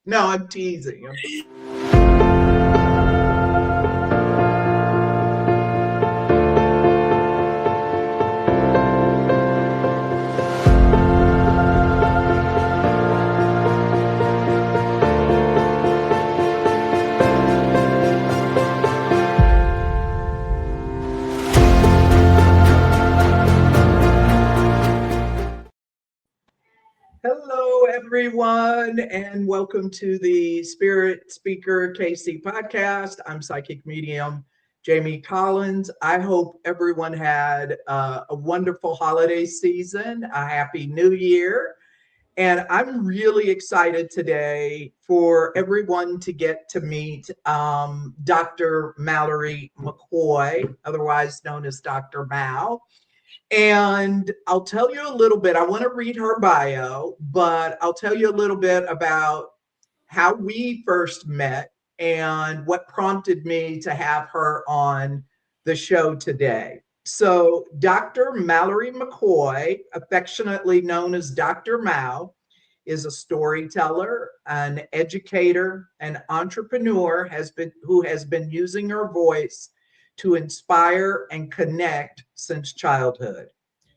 No, I'm teasing. Hello, everyone, and welcome to the Spirit Speaker KC podcast. I'm psychic medium Jamie Collins. I hope everyone had a wonderful holiday season, a happy new year. And I'm really excited today for everyone to get to meet Dr. Mallory McCoy, otherwise known as Dr. Mal. And I'll tell you a little bit. I want to read her bio, but I'll tell you a little bit about how we first met and what prompted me to have her on the show today. So, Dr. Mallory McCoy, affectionately known as Dr. Mal, is a storyteller, an educator, an entrepreneur who has been using her voice to inspire and connect since childhood.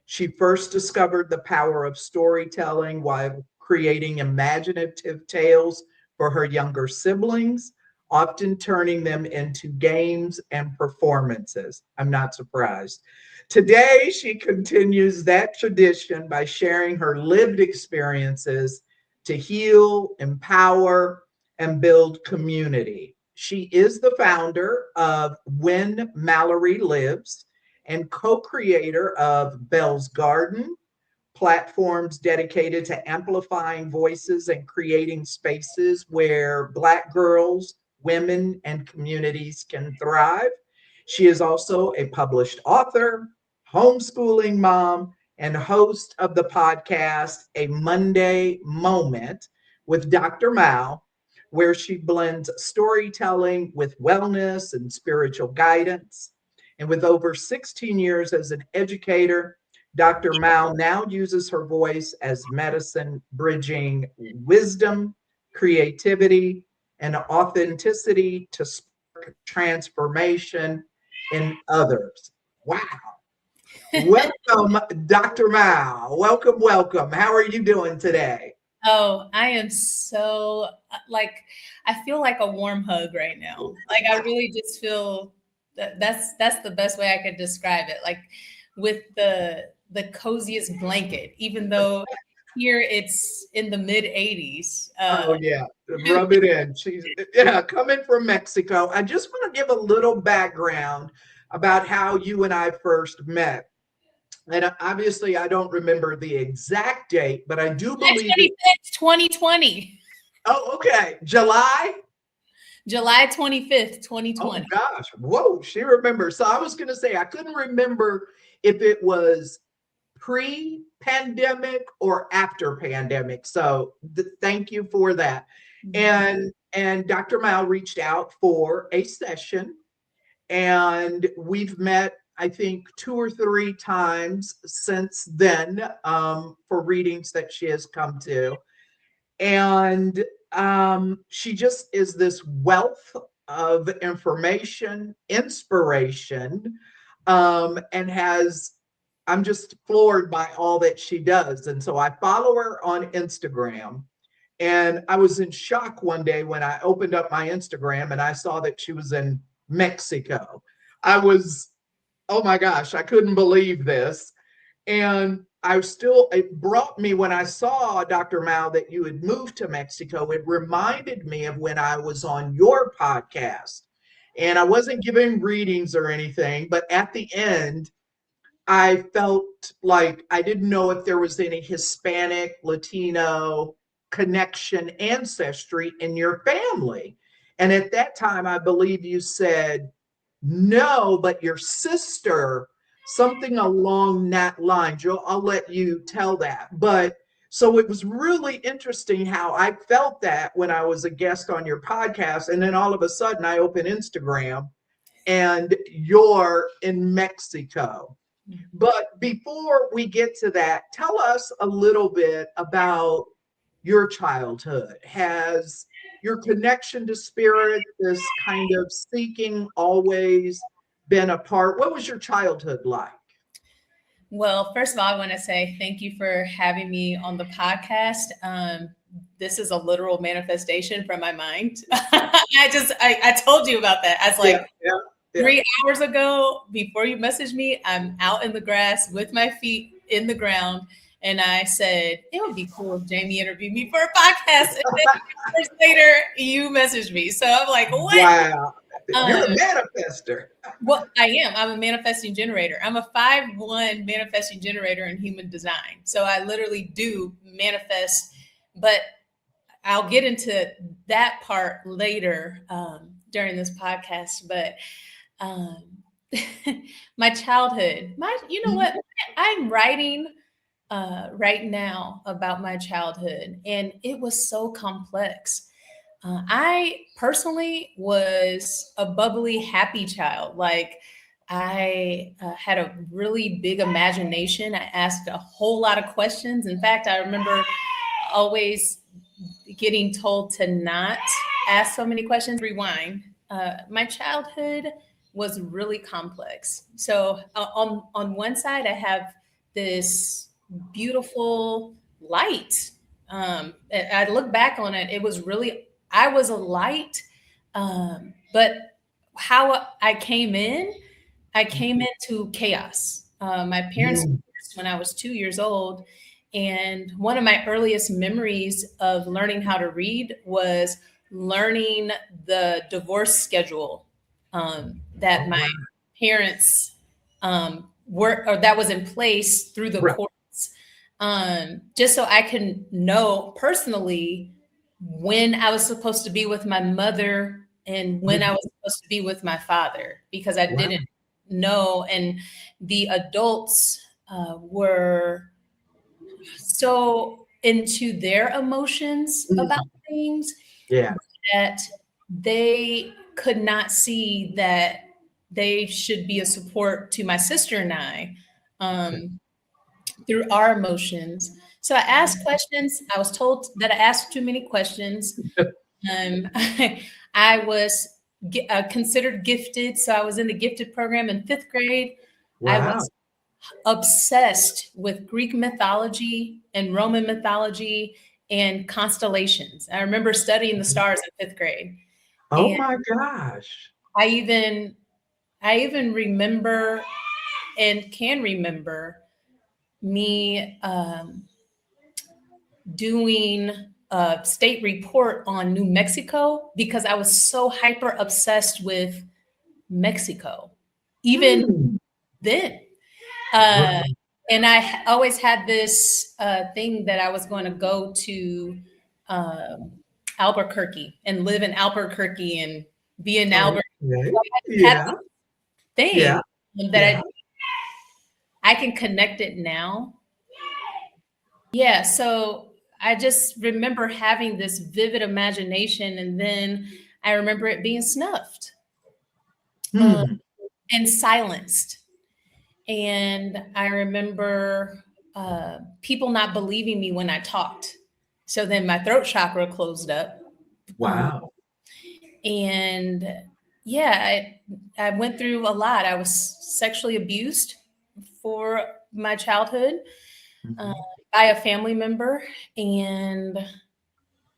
She first discovered the power of storytelling while creating imaginative tales for her younger siblings, often turning them into games and performances. I'm not surprised. Today, she continues that tradition by sharing her lived experiences to heal, empower, and build community. She is the founder of When Mallory Lives and co-creator of Bell's Garden, platforms dedicated to amplifying voices and creating spaces where Black girls, women, and communities can thrive. She is also a published author, homeschooling mom, and host of the podcast A Monday Moment with Dr. Mal, where she blends storytelling with wellness and spiritual guidance. And with over 16 years as an educator, Dr. Mal now uses her voice as medicine, bridging wisdom, creativity, and authenticity to spark transformation in others. Wow. Welcome, Dr. Mal. Welcome, welcome. How are you doing today? Oh, I am so I feel like a warm hug right now. Like I really just feel that's the best way I could describe it. Like with the coziest blanket, even though here it's in the mid 80s. Oh yeah, rub it in. She's coming from Mexico. I just want to give a little background about how you and I first met. And obviously, I don't remember the exact date, but I do believe it. 2020. Oh, okay. July? July 25th, Oh 2020. gosh. Whoa, she remembers. So I was going to say, I couldn't remember if it was pre-pandemic or after pandemic. So thank you for that. And Dr. Mal reached out for a session, and we've met, I think, 2 or 3 times since then for readings that she has come to. And she just is this wealth of information, inspiration, and I'm just floored by all that she does. And so I follow her on Instagram. And I was in shock one day when I opened up my Instagram and I saw that she was in Mexico. I was, oh my gosh, I couldn't believe this. And it brought me, when I saw Dr. Mal that you had moved to Mexico, it reminded me of when I was on your podcast. And I wasn't giving readings or anything, but at the end, I felt like I didn't know if there was any Hispanic, Latino connection, ancestry in your family. And at that time, I believe you said, no, but your sister, something along that line. Joe, I'll let you tell that. But so it was really interesting how I felt that when I was a guest on your podcast. And then all of a sudden I open Instagram and you're in Mexico. But before we get to that, tell us a little bit about your childhood. your connection to spirit, this kind of seeking, always been a part? What was your childhood like? Well, first of all, I want to say thank you for having me on the podcast. This is a literal manifestation from my mind. I told you about that. I was like, yeah. 3 hours ago, before you messaged me, I'm out in the grass with my feet in the ground. And I said, it would be cool if Jamie interviewed me for a podcast. And then hours later, you messaged me. So I'm like, what? Wow. You're a manifester. Well, I am. I'm a manifesting generator. I'm a 5/1 manifesting generator in human design. So I literally do manifest, but I'll get into that part later during this podcast. But my childhood, you know what? I'm writing right now about my childhood, and it was so complex. I personally was a bubbly, happy child. Like I had a really big imagination. I asked a whole lot of questions. In fact, I remember always getting told to not ask so many questions. Rewind. My childhood was really complex. So on one side, I have this beautiful light. I look back on it. It was really, I was a light, but how I came into chaos. My parents divorced when I was 2 years old. And one of my earliest memories of learning how to read was learning the divorce schedule that my parents that was in place through the courts, just so I can know personally when I was supposed to be with my mother and when I was supposed to be with my father, because I didn't know. And the adults were so into their emotions about things that they could not see that they should be a support to my sister and I through our emotions. So I asked questions. I was told that I asked too many questions. I was considered gifted. So I was in the gifted program in 5th grade. Wow. I was obsessed with Greek mythology and Roman mythology and constellations. I remember studying the stars in 5th grade. Oh my gosh. I even remember and can remember me doing a state report on New Mexico because I was so hyper obsessed with Mexico, even then. And I always had this thing that I was going to go to Albuquerque and live in Albuquerque and be in Albuquerque. So thing that I can connect it now. Yeah, so I just remember having this vivid imagination, and then I remember it being snuffed and silenced. And I remember people not believing me when I talked. So then my throat chakra closed up. Wow. And yeah, I went through a lot. I was sexually abused for my childhood by a family member. And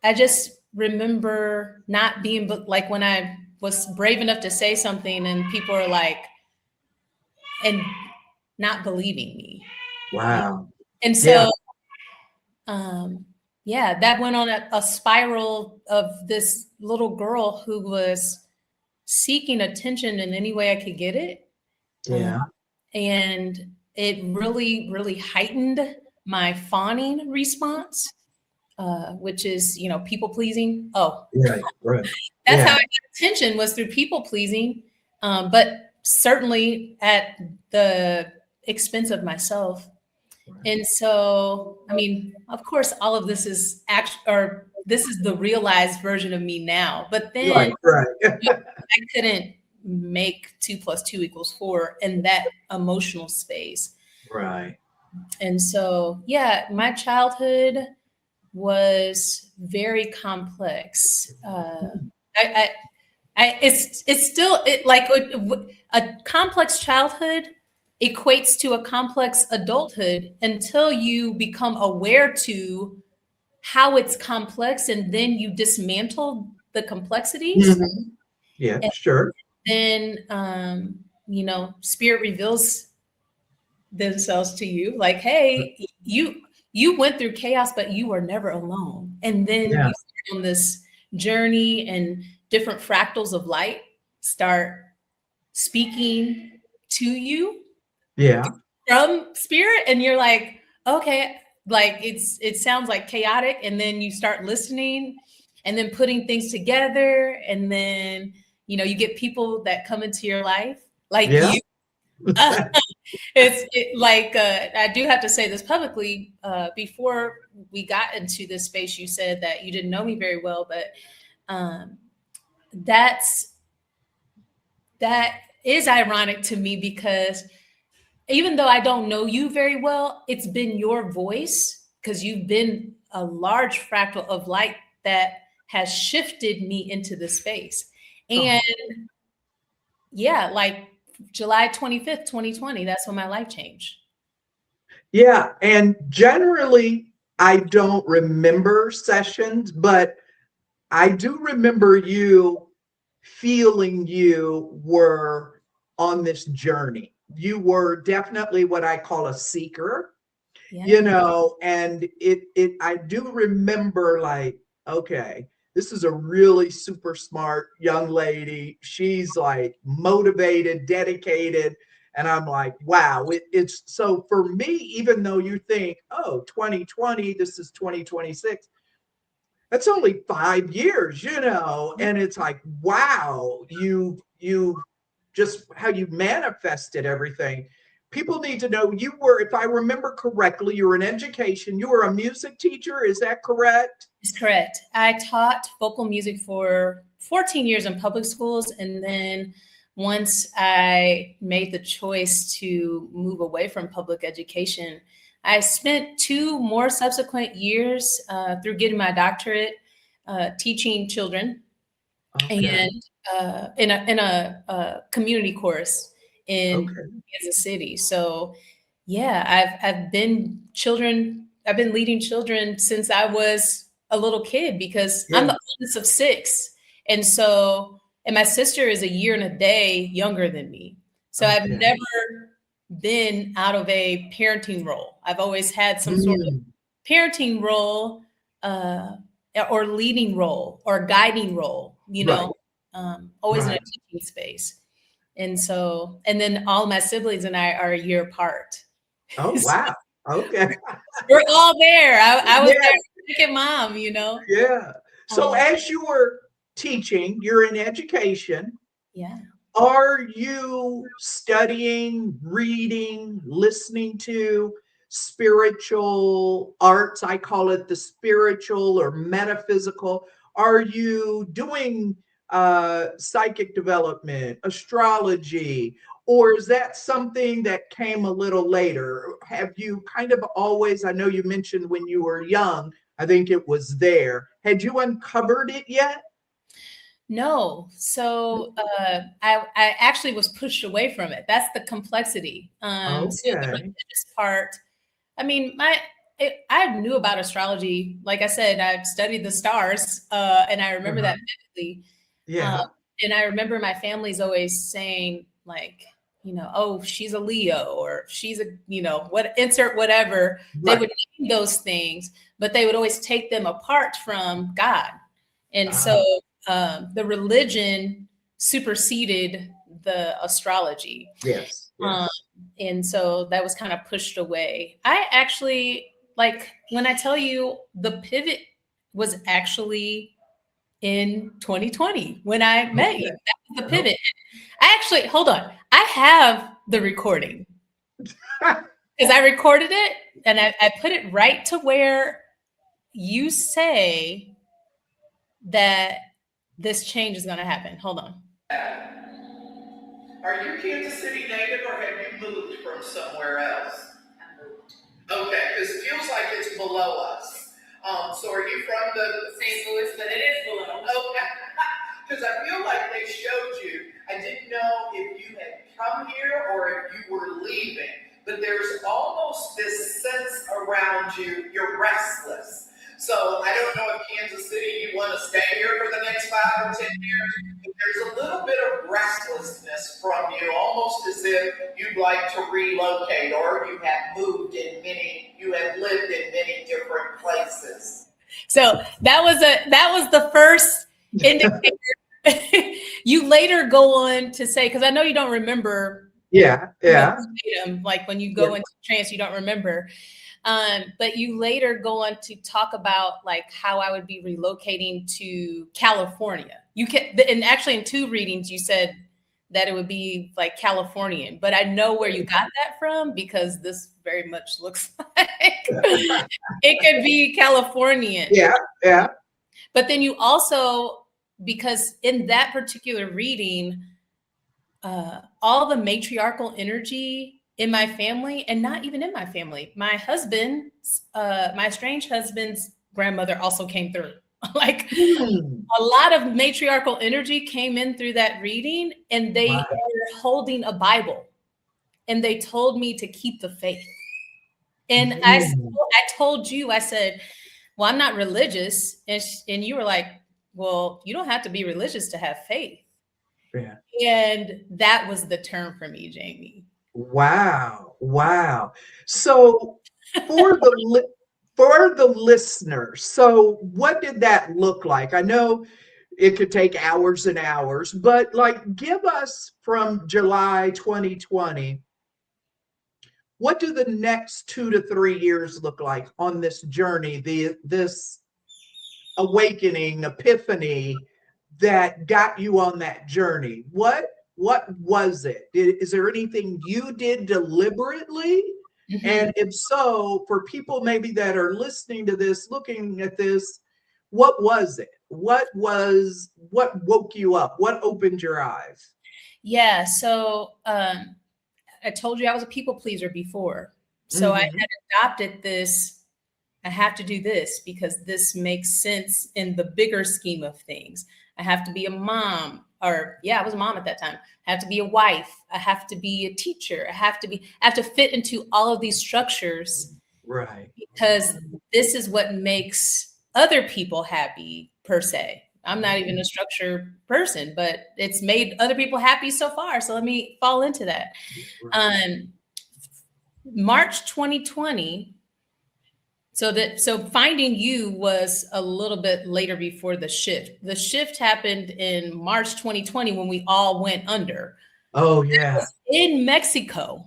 I just remember not being, like when I was brave enough to say something and people are like, and not believing me. Wow. And so, that went on a spiral of this little girl who was seeking attention in any way I could get it. And it really, really heightened my fawning response, which is, people pleasing. That's how I got attention, was through people pleasing, but certainly at the expense of myself. And so, I mean, of course, all of this is this is the realized version of me now. But then I couldn't make 2 + 2 = 4 in that emotional space. Right. And so, yeah, my childhood was very complex. I, it's still like a complex childhood equates to a complex adulthood until you become aware to how it's complex, and then you dismantle the complexities, Mhm. Yeah, and sure. then spirit reveals themselves to you, like, hey, you went through chaos, but you were never alone. And then Yeah. you start on this journey, and different fractals of light start speaking to you Yeah. from spirit, and you're like, okay, like it sounds like chaotic, and then you start listening and then putting things together, and then you get people that come into your life like Yeah. you. Like, I do have to say this publicly. Before we got into this space, you said that you didn't know me very well, but um, that's that is ironic to me, because even though I don't know you very well, it's been your voice, because you've been a large fractal of light that has shifted me into this space. And Oh. yeah, like July 25th, 2020, that's when my life changed. Yeah, and generally I don't remember sessions, but I do remember you feeling you were on this journey. You were definitely what I call a seeker, Yeah. and it I do remember, like, okay, this is a really super smart young lady. She's like motivated, dedicated, and I'm like, wow. It's so for me, even though you think, oh, 2020, this is 2026, that's only 5 years, and it's like, wow, you just how you manifested everything. People need to know you were, if I remember correctly, you were in education, you were a music teacher, is that correct? Is correct. I taught vocal music for 14 years in public schools. And then once I made the choice to move away from public education, I spent 2 more subsequent years through getting my doctorate teaching children, Okay. and in a community course in Okay. Kansas City. So yeah, I've been leading children since I was a little kid, because I'm Yeah. the oldest of 6. And my sister is a year and a day younger than me. So I've Okay. never been out of a parenting role. I've always had some sort of Mm, parenting role, uh, or leading role or guiding role, right. always in a Right. teaching space. And then all my siblings and I are a year apart. Oh, wow. Okay. We're all there. I was Yeah. there, second mom. Yeah. So Um, as you were teaching, you're in education. yeah. Are you studying, reading, listening to spiritual arts? I call it the spiritual or metaphysical. Are you doing psychic development, astrology, or is that something that came a little later? Have you kind of always, I know you mentioned when you were young, I think it was there. Had you uncovered it yet? No. So I actually was pushed away from it. That's the complexity. So the Okay. religious part, I mean, I knew about astrology. Like I said, I studied the stars, and I remember Uh-huh. that vividly. Um, Yeah. and I remember my family's always saying, like, oh, she's a Leo, or she's a, what, insert whatever. They Right. would name those things, but they would always take them apart from God. And so Ah, the religion superseded the astrology. yes, Um, yes. and so that was kind of pushed away. I actually, like, when I tell you, the pivot was actually in 2020 when I met you. Okay. That was the Oh. pivot. I actually, hold on, I have the recording, because I recorded it, and I put it right to where you say that this change is going to happen. Hold on. Are you Kansas City native, or have you moved from somewhere else? I moved. Okay, because it feels like it's below us. So are you from the St. Louis, but it is below. Okay. Because I feel like they showed you. I didn't know if you had come here or if you were leaving. But there's almost this sense around you, you're restless. So I don't know if Kansas City, you want to stay here for the next 5 or 10 years. But there's a little bit of restlessness from you, almost as if you'd like to relocate or you have moved you have lived in many different places. So that was the first indicator. You later go on to say, because I know you don't remember. Yeah. Like when you go into trance, you don't remember. But you later go on to talk about like how I would be relocating to California. You can, and actually in 2 readings you said that it would be like Californian, but I know where you got that from because this very much looks like it could be Californian. Yeah. But then you also, because in that particular reading, all the matriarchal energy in my family, and not even in my family, my husband's, my estranged husband's grandmother also came through. Like a lot of matriarchal energy came in through that reading, and they were holding a Bible, and they told me to keep the faith. And I told you, I said, well, I'm not religious. And you were like, well, you don't have to be religious to have faith. Yeah. And that was the term for me, Jamie. Wow. So for the listeners, so what did that look like? I know it could take hours and hours, but like give us from July 2020, what do the next 2 to 3 years look like on this journey, this awakening, epiphany that got you on that journey? What was it? Is there anything you did deliberately? Mm-hmm. And if so, for people maybe that are listening to this, looking at this, what was it? What woke you up? What opened your eyes? Yeah. So I told you I was a people pleaser before. So I had adopted this. I have to do this because this makes sense in the bigger scheme of things. I have to be a mom, or I was a mom at that time. I have to be a wife. I have to be a teacher. I have to fit into all of these structures. Right. Because this is what makes other people happy, per se. I'm not even a structure person, but it's made other people happy so far. So let me fall into that. Right. March 2020. So finding you was a little bit later before the shift. The shift happened in March 2020 when we all went under. Oh yeah. In Mexico,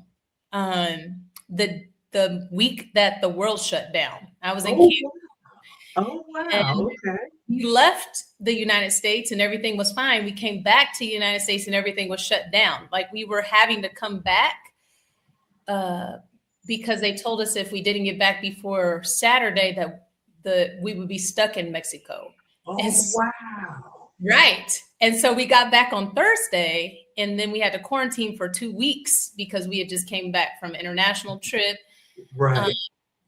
the week that the world shut down. I was in Canada. Oh wow. Okay. We left the United States and everything was fine. We came back to the United States and everything was shut down. Like we were having to come back because they told us if we didn't get back before Saturday that we would be stuck in Mexico. Oh, wow. Right. And so we got back on Thursday and then we had to quarantine for 2 weeks because we had just came back from an international trip. Right.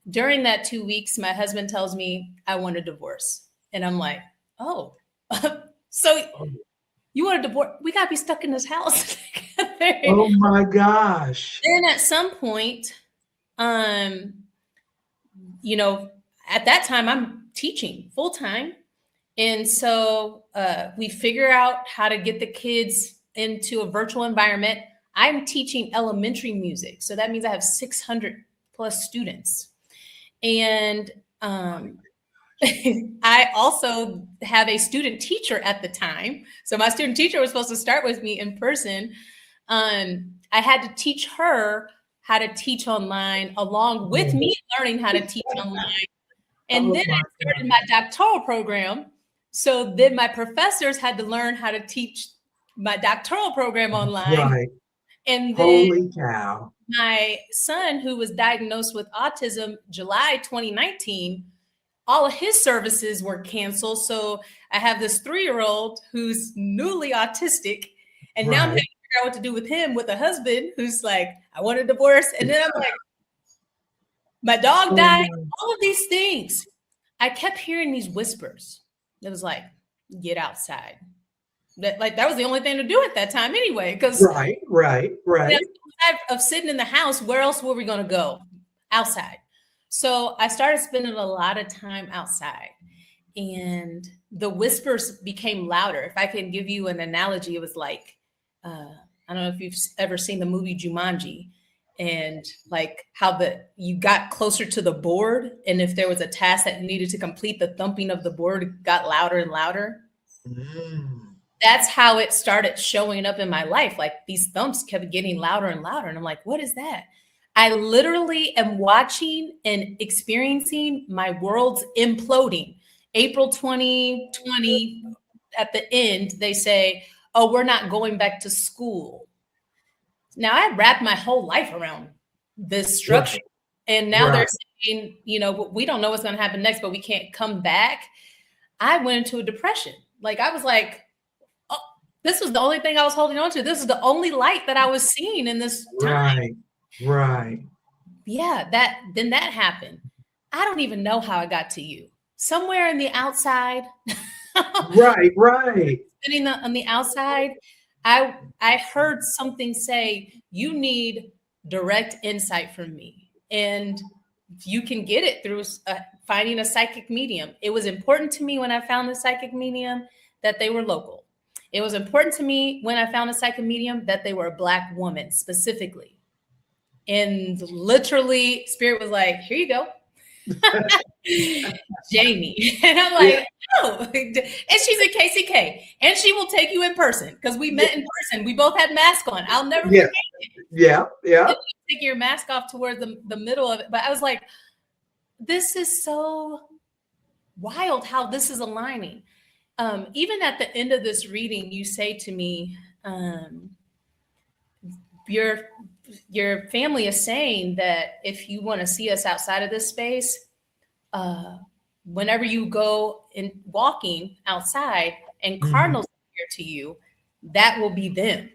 During that 2 weeks, my husband tells me I want a divorce. And I'm like, oh, so you want a divorce? We got to be stuck in this house. Oh my gosh. Then at some point, at that time I'm teaching full time. And so we figure out how to get the kids into a virtual environment. I'm teaching elementary music. So that means I have 600 plus students. And I also have a student teacher at the time. So my student teacher was supposed to start with me in person. I had to teach her how to teach online along with me learning how to teach online. And then I started my doctoral program. So then my professors had to learn how to teach my doctoral program online. Right. And then holy cow. My son, who was diagnosed with autism July 2019, all of his services were canceled. So I have this 3-year-old who's newly autistic. And now I'm trying to figure out what to do with him, with a husband who's like, I want a divorce. And then I'm like, my dog died, all of these things. I kept hearing these whispers. It was like, get outside. That was the only thing to do at that time anyway. Because Right, right, right. of sitting in the house, where else were we going to go? Outside. So I started spending a lot of time outside, and the whispers became louder. If I can give you an analogy, it was like, I don't know if you've ever seen the movie Jumanji, and like how you got closer to the board, and if there was a task that you needed to complete, the thumping of the board got louder and louder. That's how it started showing up in my life. Like these thumps kept getting louder and louder. And I'm like, what is that? I literally am watching and experiencing my world's imploding. April 2020, at the end, they say, oh, we're not going back to school. Now I wrapped my whole life around this structure. Right. And now they're saying, we don't know what's going to happen next, but we can't come back. I went into a depression. Like I was like, oh, this was the only thing I was holding on to. This is the only light that I was seeing in this time. Right. Yeah, then that happened. I don't even know how I got to you. Somewhere in the outside. Right. Sitting on the outside, I heard something say, you need direct insight from me. And you can get it through finding a psychic medium. It was important to me when I found the psychic medium that they were local. It was important to me when I found a psychic medium that they were a Black woman specifically. And literally, Spirit was like, here you go. Jamie. And I'm like, oh. And she's a KCK. And she will take you in person because we met in person. We both had masks on. I'll never forget it. Yeah. Take your mask off towards the middle of it. But I was like, this is so wild how this is aligning. Even at the end of this reading, you say to me, your family is saying that if you want to see us outside of this space, whenever you go and walking outside and cardinals appear to you, that will be them.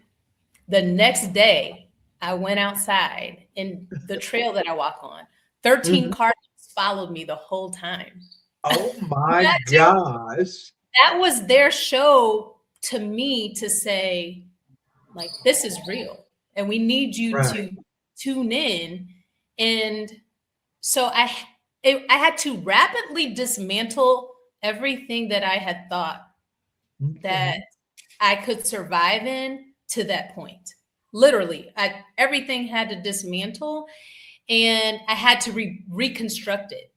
The next day, I went outside and the trail that I walk on, 13 cardinals followed me the whole time. Oh my gosh. That was their show to me to say, like, this is real. And we need you to tune in. And so I had to rapidly dismantle everything that I had thought that I could survive in to that point. Literally, everything had to dismantle, and I had to reconstruct it.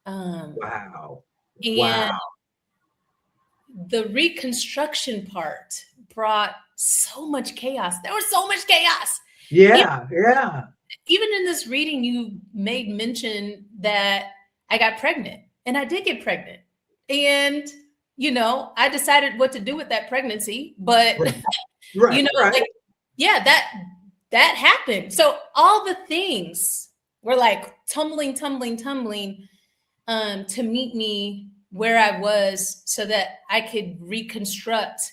Wow. And the reconstruction part brought so much chaos. There was so much chaos. Yeah. Even in this reading, you made mention that I got pregnant, and I did get pregnant. And, I decided what to do with that pregnancy, but, that happened. So all the things were like tumbling to meet me where I was so that I could reconstruct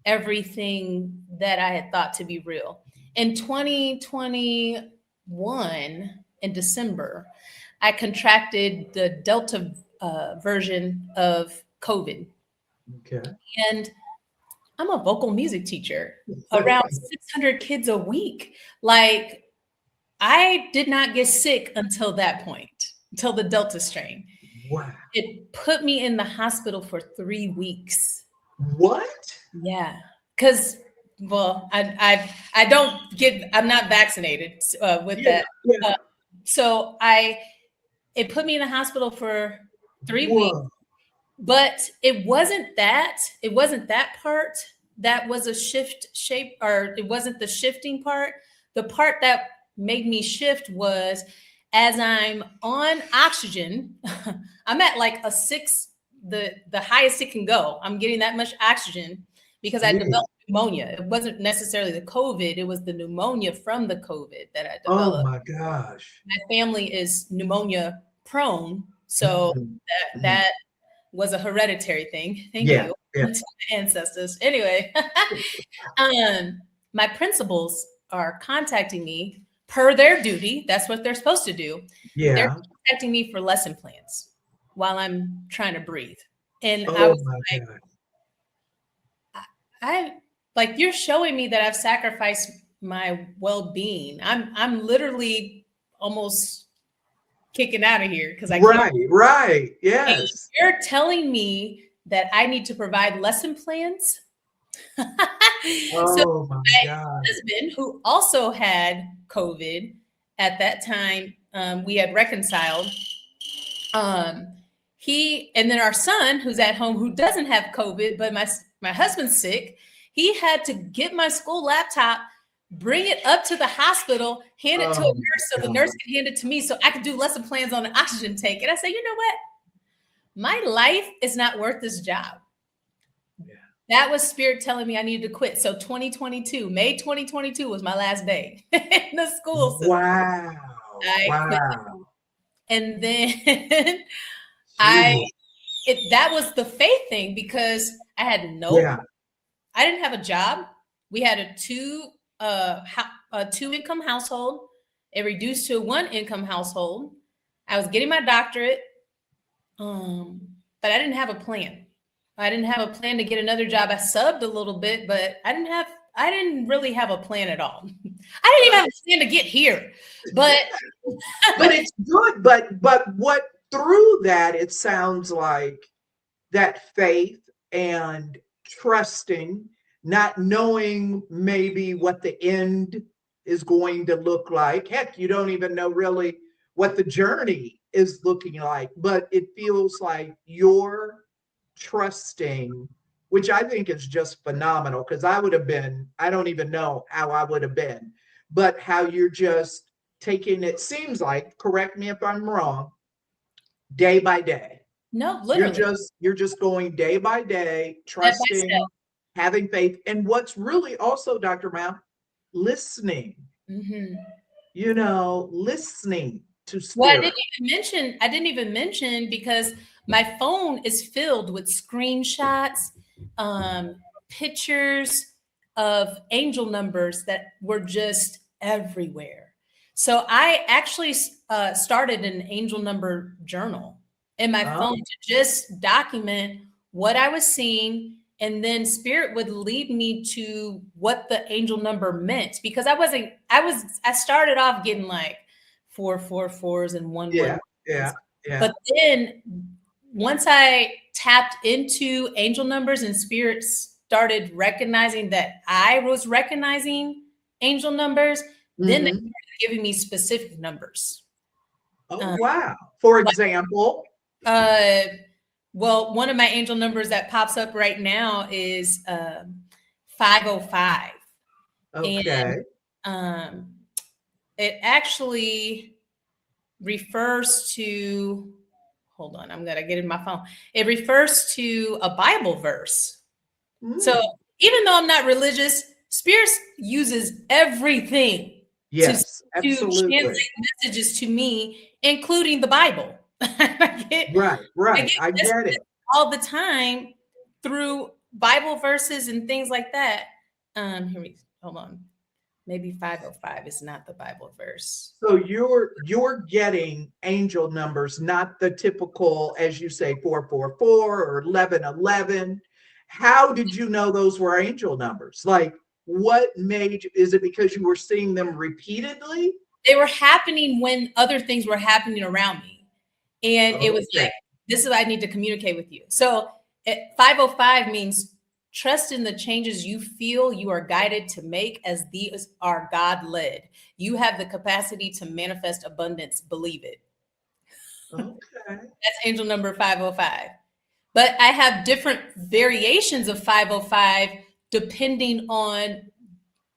everything that I had thought to be real. In 2021, in December, I contracted the Delta version of COVID. Okay. And I'm a vocal music teacher, around 600 kids a week. Like, I did not get sick until that point, until the Delta strain. Wow. It put me in the hospital for 3 weeks. What? Yeah. Because, well, I'm not vaccinated with that. Yeah. So it put me in the hospital for 3 weeks, but it wasn't that part that was a shape, or it wasn't the shifting part. The part that made me shift was, as I'm on oxygen, I'm at like a 6, the highest it can go. I'm getting that much oxygen because I developed pneumonia. It wasn't necessarily the COVID. It was the pneumonia from the COVID that I developed. Oh my gosh. My family is pneumonia prone. So that was a hereditary thing. Thank you. Yeah. Ancestors. Anyway, my principals are contacting me per their duty. That's what they're supposed to do. Yeah. They're contacting me for lesson plans. while I'm trying to breathe. And I Oh was my like, God. I like, you're showing me that I've sacrificed my well-being. I'm literally almost kicking out of here because I can't. Right, right. And Yes. you're telling me that I need to provide lesson plans. So Oh my my God. husband, who also had COVID at that time, we had reconciled. Um, he and then our son, who's at home, who doesn't have COVID, but my husband's sick. He had to get my school laptop, bring it up to the hospital, hand it to a Oh nurse, so my the nurse God. could hand it to me, so I could do lesson plans on the oxygen tank. And I said, you know what? My life is not worth this job. Yeah. That was spirit telling me I needed to quit. So 2022, May 2022 was my last day in the school system. Wow. I quit. Wow. And then Gee. that was the faith thing because I had Yeah. I didn't have a job. We had a two income household. It reduced to a one income household. I was getting my doctorate, but I didn't have a plan. I didn't have a plan to get another job. I subbed a little bit, but I didn't really have a plan at all. I didn't even have a plan to get here. But But it's good. But what through that, it sounds like that faith and trusting, not knowing maybe what the end is going to look like. Heck, you don't even know really what the journey is looking like, but it feels like you're trusting, which I think is just phenomenal because I would have been, I don't even know how I would have been, but how you're just taking it seems like, correct me if I'm wrong, day by day. no, You're literally, just going day by day, step by step. trusting, having faith. And what's really also, Dr. Mount, listening, Mm-hmm. listening to Well, spirit. I didn't even mention because my phone is filled with screenshots, um, pictures of angel numbers that were just everywhere. So I actually started an angel number journal in my phone Oh, to just document what I was seeing. And then spirit would lead me to what the angel number meant because I started off getting like 4 4 4s and 1 1. yeah, yeah, yeah. But then once I tapped into angel numbers and spirit started recognizing that I was recognizing angel numbers, then they Hmm. started giving me specific numbers. Oh, Um, wow. For like, example, uh, well, one of my angel numbers that pops up right now is 505. And okay. um, it actually refers to, hold on, I'm going to get in my phone. It refers to a Bible verse. So Mm, even though I'm not religious, Spirit uses everything to, yes, to absolutely. translate messages to me, including the Bible. Right, I right. get I get messages it. all the time through Bible verses and things like that. Hold on. Maybe 505 is not the Bible verse. So you're getting angel numbers, not the typical, as you say, 444 or 1111. How did you know those were angel numbers? Like, what made is it because you were seeing them repeatedly? They were happening when other things were happening around me. And it was Okay. like, this is what I need to communicate with you. So 505 means trust in the changes you feel you are guided to make as these are God led. You have the capacity to manifest abundance. Believe it. Okay. That's angel number 505. But I have different variations of 505 depending on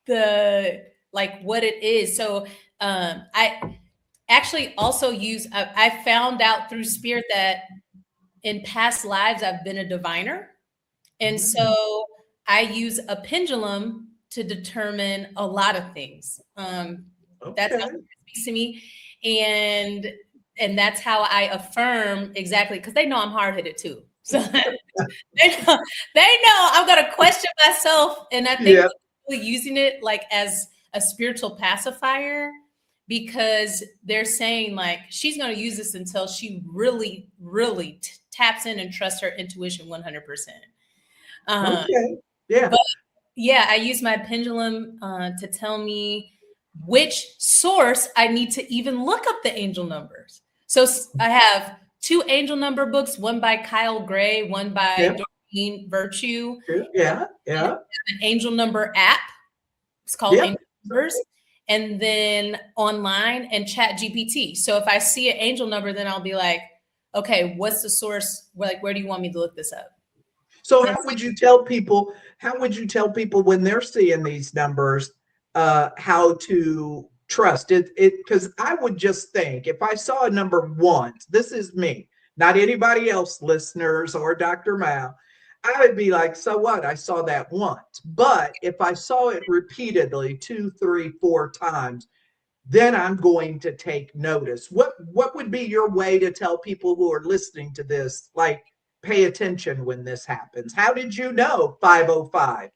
the like what it is. So I actually also I found out through spirit that in past lives I've been a diviner. And Mm, so I use a pendulum to determine a lot of things. That's how okay. spirit speaks to me. And that's how I affirm exactly because they know I'm hard-headed too. So they know I'm gonna question myself. And I think Yeah. really using it like as a spiritual pacifier because they're saying like she's going to use this until she really, really taps in and trusts her intuition 100%. Okay. Yeah. But yeah, I use my pendulum to tell me which source I need to even look up the angel numbers. So I have 2 angel number books, one by Kyle Gray, one by Yeah. Doreen Virtue, Yeah. Yeah. an angel number app. It's called Yeah. Angel Numbers. And then online and Chat GPT. So if I see an angel number, then I'll be like, okay, what's the source? Like, where do you want me to look this up? So how would you tell people? How would you tell people when they're seeing these numbers how to trust it? Because I would just think if I saw a number once, this is me, not anybody else, listeners or Dr. Mao, I would be like, so what? I saw that once. But if I saw it repeatedly 2, 3, 4 times, then I'm going to take notice. What would be your way to tell people who are listening to this, like, pay attention when this happens? How did you know 505?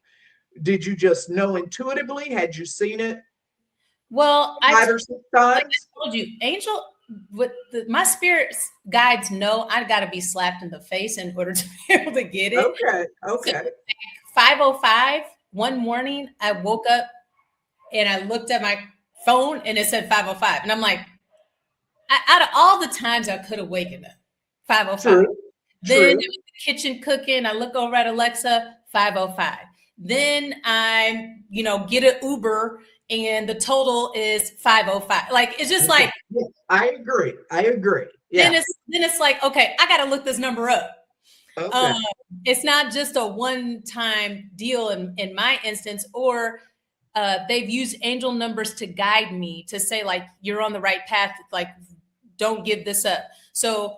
Did you just know intuitively? Had you seen it Well, 5 or 6 like times? I told you, angel with my spirit guides know I got to be slapped in the face in order to be able to get it. Okay. So Okay. 505, one morning I woke up and I looked at my phone and it said 505. And I'm like, out of all the times I could have waken up, 505. True. Then True. in the kitchen cooking, I look over at Alexa, 505. Then I, get an Uber and the total is 505. Like, it's just like, Yeah, I agree. I agree. Yeah. then it's like, okay, I got to look this number up. Okay. It's not just a one-time deal in my instance, or they've used angel numbers to guide me to say like, you're on the right path. Like, don't give this up. So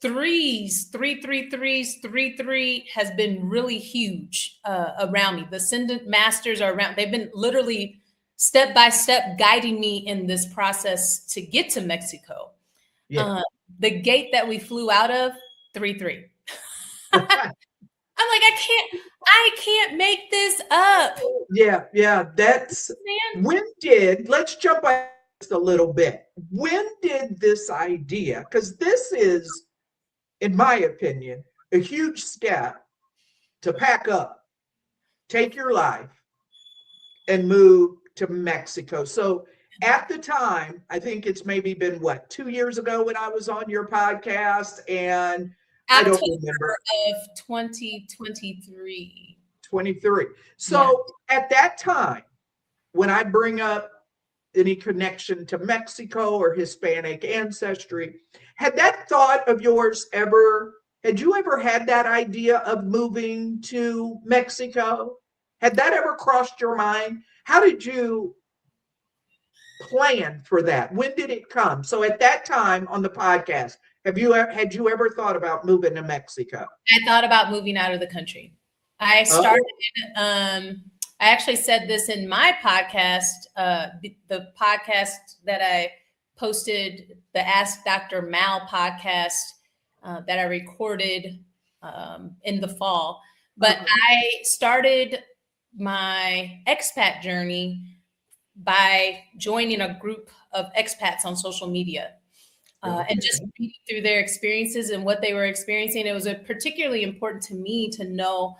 threes, 333s, 33 has been really huge around me. The Ascendant Masters are around. They've been literally step by step guiding me in this process to get to Mexico. Yeah. The gate that we flew out of, 33. I'm like, I can't make this up. Yeah. That's let's jump back just a little bit. When did this idea, because this is, in my opinion, a huge step to pack up, take your life, and move to Mexico. So at the time, I think it's maybe been 2 years ago when I was on your podcast, and I don't remember. Of 2023. 23. So at that time, when I bring up any connection to Mexico or Hispanic ancestry, had that thought of yours had you ever had that idea of moving to Mexico? Had that ever crossed your mind? How did you plan for that? When did it come? So at that time on the podcast, had you ever thought about moving to Mexico? I thought about moving out of the country. I started, I actually said this in my podcast, the podcast that I posted, the Ask Dr. Mal podcast that I recorded in the fall. But I started my expat journey by joining a group of expats on social media. And just reading through their experiences and what they were experiencing. It was particularly important to me to know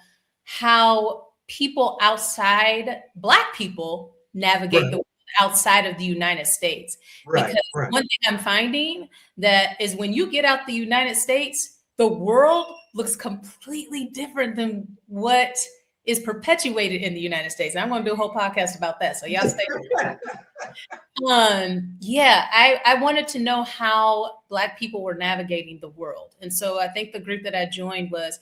how people outside, Black people, navigate the world outside of the United States. Because one thing I'm finding that is when you get out the United States, the world looks completely different than what is perpetuated in the United States. And I'm going to do a whole podcast about that. So y'all stay tuned. I wanted to know how Black people were navigating the world. And so I think the group that I joined was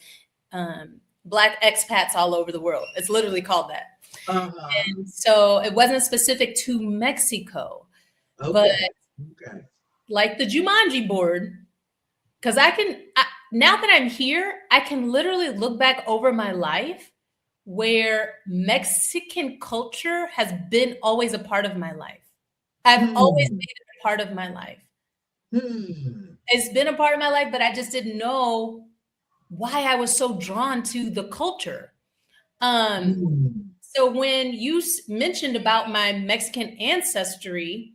Black expats all over the world. It's literally called that. And so it wasn't specific to Mexico, but like the Jumanji board, because now that I'm here, I can literally look back over my life where Mexican culture has been always a part of my life. I've always made it a part of my life. It's been a part of my life, but I just didn't know why I was so drawn to the culture. So when you mentioned about my Mexican ancestry,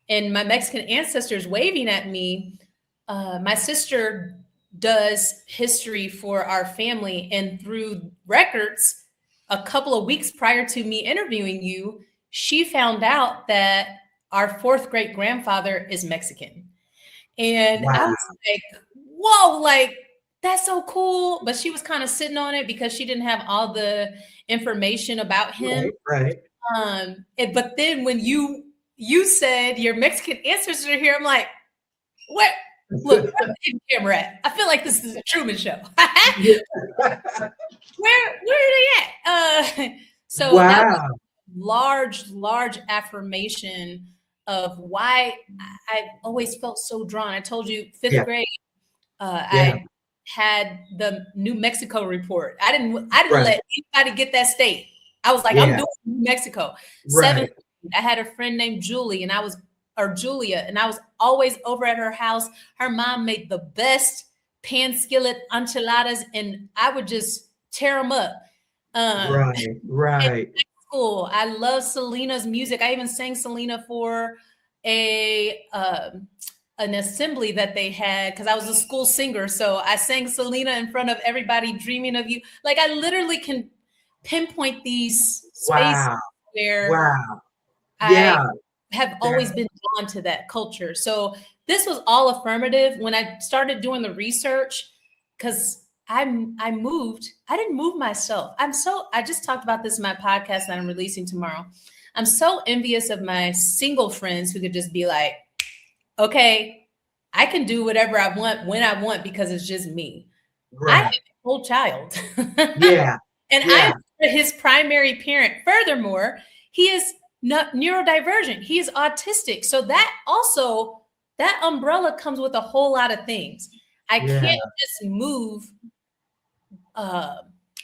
and my Mexican ancestors waving at me. My sister does history for our family, and through records, a couple of weeks prior to me interviewing you, she found out that our fourth great grandfather is Mexican. And I Wow. was like, whoa, like that's so cool. But she was kind of sitting on it because she didn't have all the information about him. Right. Right. But then when you said your Mexican ancestors are here, I'm like, what? Look, where's the camera at? I feel like this is a Truman Show. Where are they at? So that was Wow. large affirmation of why I've always felt so drawn. I told you fifth Yeah. grade, Yeah. I had the New Mexico report. I didn't Right. let anybody get that state. I was like, I'm Yeah. doing New Mexico. Right. Seventh grade, I had a friend named Julia, and I was always over at her house. Her mom made the best pan skillet enchiladas, and I would just tear them up. Right. In Right. school, I love Selena's music. I even sang Selena for a an assembly that they had because I was a school singer. So I sang Selena in front of everybody, dreaming of you. Like I literally can pinpoint these spaces Wow. where Wow. I Yeah. have Yeah. always been drawn to that culture. So this was all affirmative when I started doing the research because I moved. I didn't move myself. I just talked about this in my podcast that I'm releasing tomorrow. I'm so envious of my single friends who could just be like, okay, I can do whatever I want when I want because it's just me. I am Right. a whole child. Yeah. And Yeah. I'm his primary parent. Furthermore, he is not neurodivergent. He is autistic. So that umbrella comes with a whole lot of things. I Yeah. can't just move uh,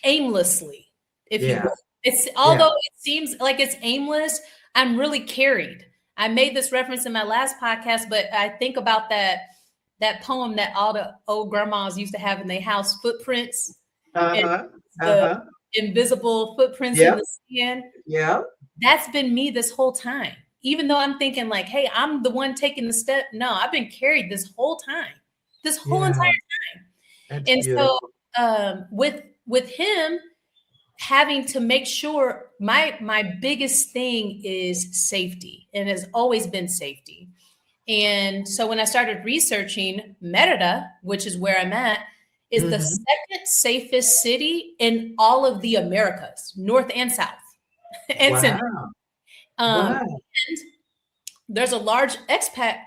aimlessly, if you Yeah. will. It's Yeah. although it seems like it's aimless, I'm really carried. I made this reference in my last podcast, but I think about that poem that all the old grandmas used to have in their house, footprints, and Uh-huh. the Uh-huh. invisible footprints in Yeah. the sand. Yeah. That's been me this whole time. Even though I'm thinking like, hey, I'm the one taking the step. No, I've been carried this whole time, this whole Yeah. entire time. That's And so beautiful. with him having to make sure my biggest thing is safety and has always been safety. And so when I started researching, Merida, which is where I'm at, is the Mhm. second safest city in all of the Americas, North and South and Central. Wow. Um, Wow. and there's a large expat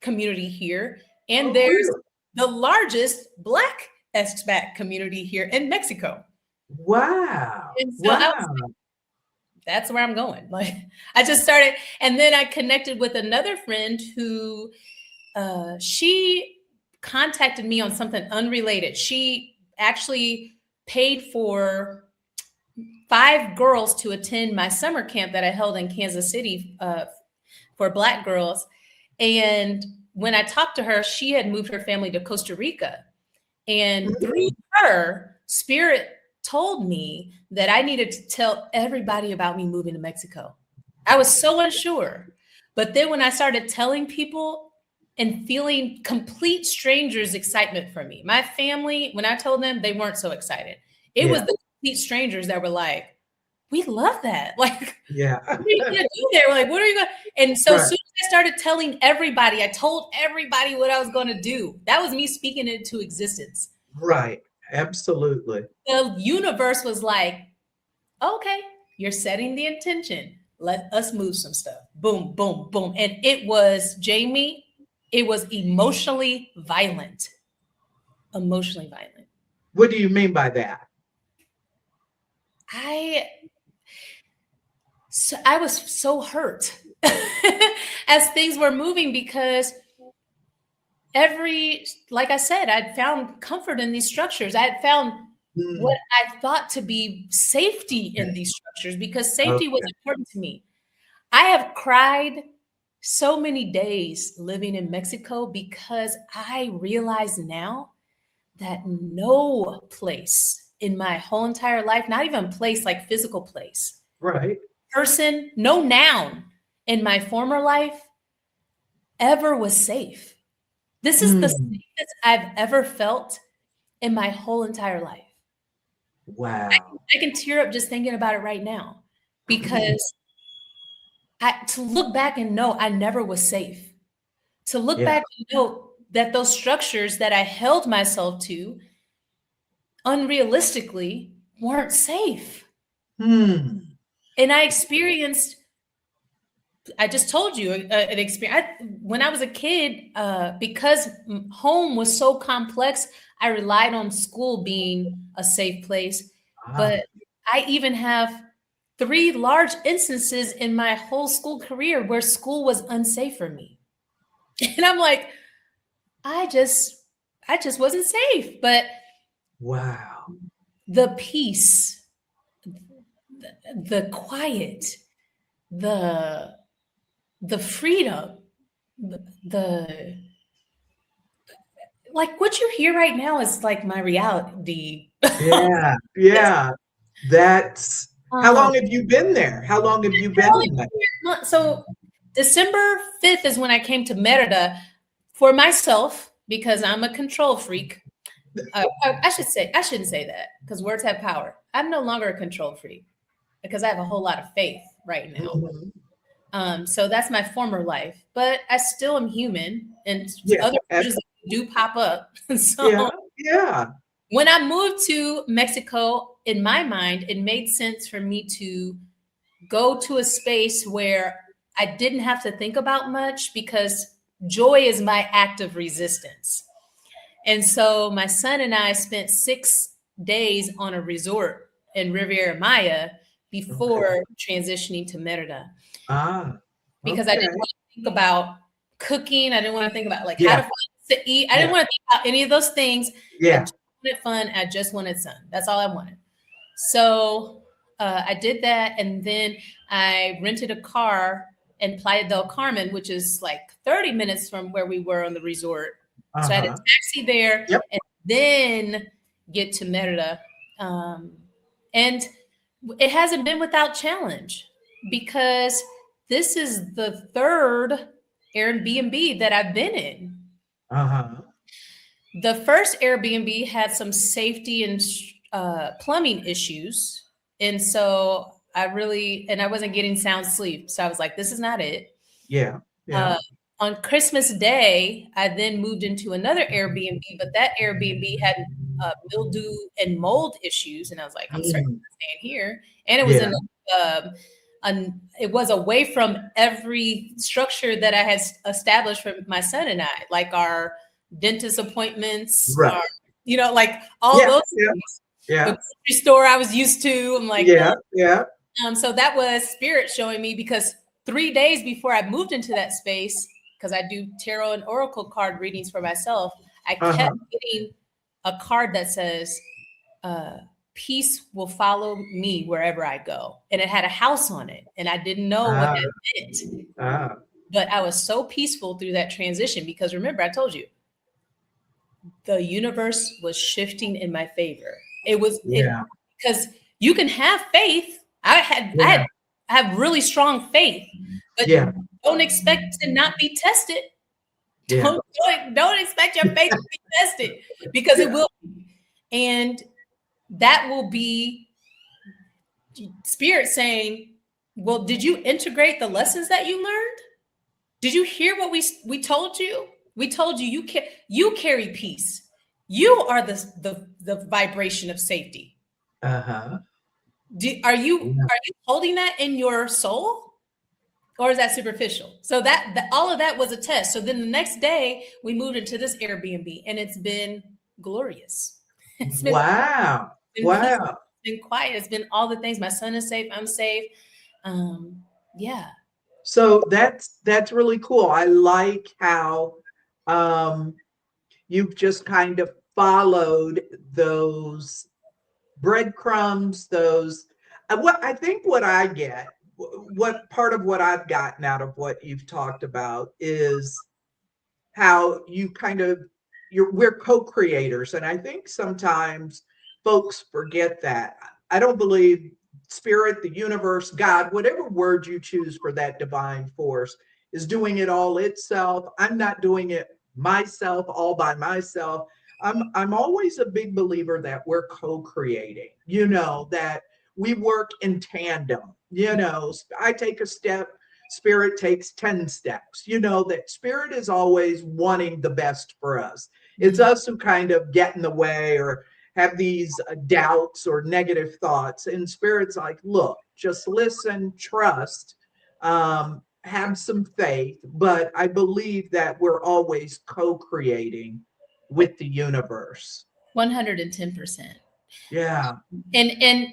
community here, and Oh, there's really? the largest Black expat community here in Mexico. Wow. And so I was Wow. that's where I'm going. Like I just started, and then I connected with another friend who she contacted me on something unrelated. She actually paid for 5 girls to attend my summer camp that I held in Kansas City for Black girls. And when I talked to her, she had moved her family to Costa Rica. And through her, Spirit told me that I needed to tell everybody about me moving to Mexico. I was so unsure. But then when I started telling people and feeling complete strangers' excitement for me, my family, when I told them, they weren't so excited. It was Yeah. the complete strangers that were like, we love that. Like, Yeah. what are you going to do there? We're like, what are you going to? And so as Right. soon as I started telling everybody, I told everybody what I was going to do. That was me speaking it into existence. Right. Absolutely. The universe was like, okay, you're setting the intention. Let us move some stuff. Boom, boom, boom. And it was, Jamie, it was emotionally violent. Emotionally violent. What do you mean by that? I was so hurt as things were moving because like I said, I'd found comfort in these structures. I had found what I thought to be safety in these structures because safety was Okay. important to me. I have cried so many days living in Mexico because I realize now that no place in my whole entire life, not even place like physical place, Right. person, no noun in my former life ever was safe. This is the Hmm. safest I've ever felt in my whole entire life. Wow. I can tear up just thinking about it right now because to look back and know I never was safe. To look Yeah. back and know that those structures that I held myself to unrealistically weren't safe. Hmm. And I experienced, I just told you an experience. When I was a kid, because home was so complex, I relied on school being a safe place. Ah. But I even have three large instances in my whole school career where school was unsafe for me. And I'm like, I just, I just wasn't safe. But Wow. the peace, the quiet, the the freedom, the like what you hear right now is like my reality. Yeah. It's, Yeah. That's how um, long have you been there? How long have you been in that? so December 5th is when I came to Merida for myself because I'm a control freak. I should say, I shouldn't say that because words have power. I'm no longer a control freak because I have a whole lot of faith right now. Mhm. So that's my former life, but I still am human and Yeah. other versions do pop up. Yeah. So Yeah. when I moved to Mexico, in my mind, it made sense for me to go to a space where I didn't have to think about much because joy is my act of resistance. And so my son and I spent 6 days on a resort in Riviera Maya Okay. before transitioning to Merida Ah. because I Okay. didn't want to think about cooking. I didn't want to think about like how Yeah. to find to eat. I didn't Yeah. want to think about any of those things. I Yeah. just wanted fun. I just wanted sun. That's all I wanted. So I did that, and then I rented a car in Playa del Carmen, which is like 30 minutes from where we were on the resort. So I had a Uh-huh. taxi there, Yep. and then get to Merida. Um, and it hasn't been without challenge because this is the third Airbnb that I've been in. Uh-huh. The first Airbnb had some safety and plumbing issues. And so I wasn't getting sound sleep. So I was like, this is not it. Yeah. Yeah. Uh, on Christmas Day, I then moved into another Airbnb, but that Airbnb had mildew and mold issues. And I was like, I'm certainly Mm. not staying here. And it was Yeah. um, it was away from every structure that I had established for my son and I, like our dentist appointments, Right. our, like all Yeah. those Yeah. things. The Yeah. grocery store I was used to. I'm like, Yeah. Yeah. so that was spirit showing me because 3 days before I moved into that space, because I do tarot and oracle card readings for myself, I kept Uh-huh. getting a card that says, uh, peace will follow me wherever I go. And it had a house on it. And I didn't know what Ah. that meant. Ah. But I was so peaceful through that transition because remember, I told you the universe was shifting in my favor. It was it Yeah. because you can have faith. Yeah. I have really strong faith, but Yeah. don't expect to not be tested. Yeah. Don't expect your faith to be tested because it Yeah. will be. And that will be spirit saying, well, did you integrate the lessons that you learned? Did you hear what we told you? We told you you carry peace. You are the vibration of safety. Uh-huh. Yeah. Are you holding that in your soul, or is that superficial? So that all of that was a test. So then the next day we moved into this Airbnb, and it's been glorious. It's Wow. been peaceful, Wow. it's been quiet, it's been all the things. My son is safe. I'm safe. Um, yeah. So that's really cool. I like how um you've just kind of followed those breadcrumbs, those what I think what I get, what part of what I've gotten out of what you've talked about is how you kind of we're co-creators. And I think sometimes folks forget that. I don't believe spirit, the universe, God, whatever word you choose for that divine force is doing it all itself. I'm not doing it myself all by myself. I'm always a big believer that we're co-creating, that we work in tandem. I take a step, spirit takes 10 steps. That spirit is always wanting the best for us. It's us who kind of get in the way or have these doubts or negative thoughts. And spirit's like, look, just listen, trust, have some faith. But I believe that we're always co-creating with the universe. 110%. Yeah. And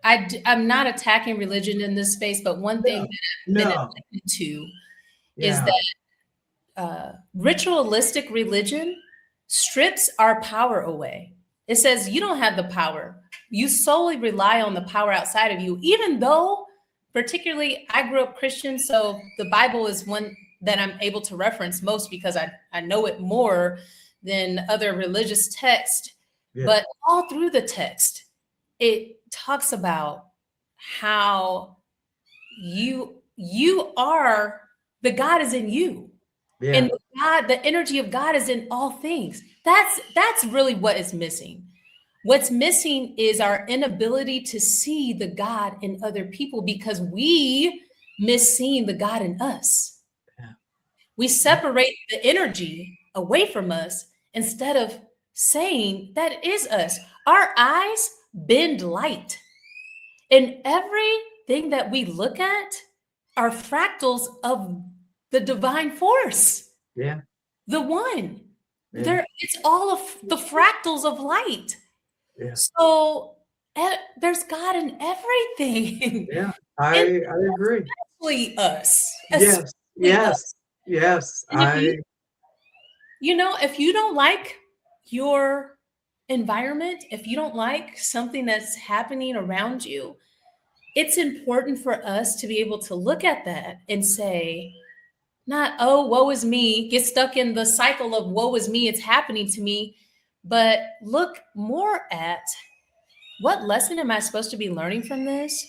I'm not attacking religion in this space, but one thing that I've been addicted to is that ritualistic religion strips our power away. It says you don't have the power. You solely rely on the power outside of you, even though, particularly, I grew up Christian, so the Bible is one that I'm able to reference most because I know it more than other religious texts. Yeah. But all through the text, it talks about how you are, the God is in you. Yeah. And the energy of God is in all things. That's really what is missing. What's missing is our inability to see the God in other people because we miss seeing the God in us. Yeah. We separate the energy away from us instead of saying that is us. Our eyes bend light. And everything that we look at are fractals of the divine force. Yeah. The one. Yeah. It's all of the fractals of light. Yeah. So there's God in everything. Yeah, I agree. Especially us. Yes. Yes. If you don't like your environment, if you don't like something that's happening around you, it's important for us to be able to look at that and say, not, oh, woe is me, get stuck in the cycle of woe is me, it's happening to me, but look more at what lesson am I supposed to be learning from this?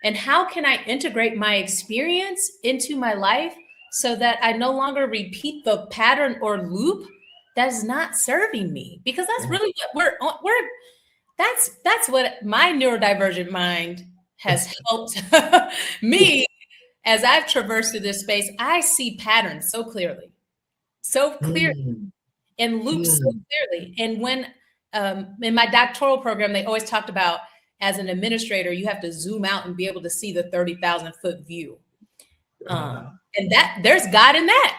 And how can I integrate my experience into my life so that I no longer repeat the pattern or loop that's not serving me? Because that's really what that's what my neurodivergent mind has helped me as I've traversed through this space. I see patterns so clearly and loops so clearly. And when in my doctoral program, they always talked about, as an administrator, you have to zoom out and be able to see the 30,000 foot view. And that there's God in that,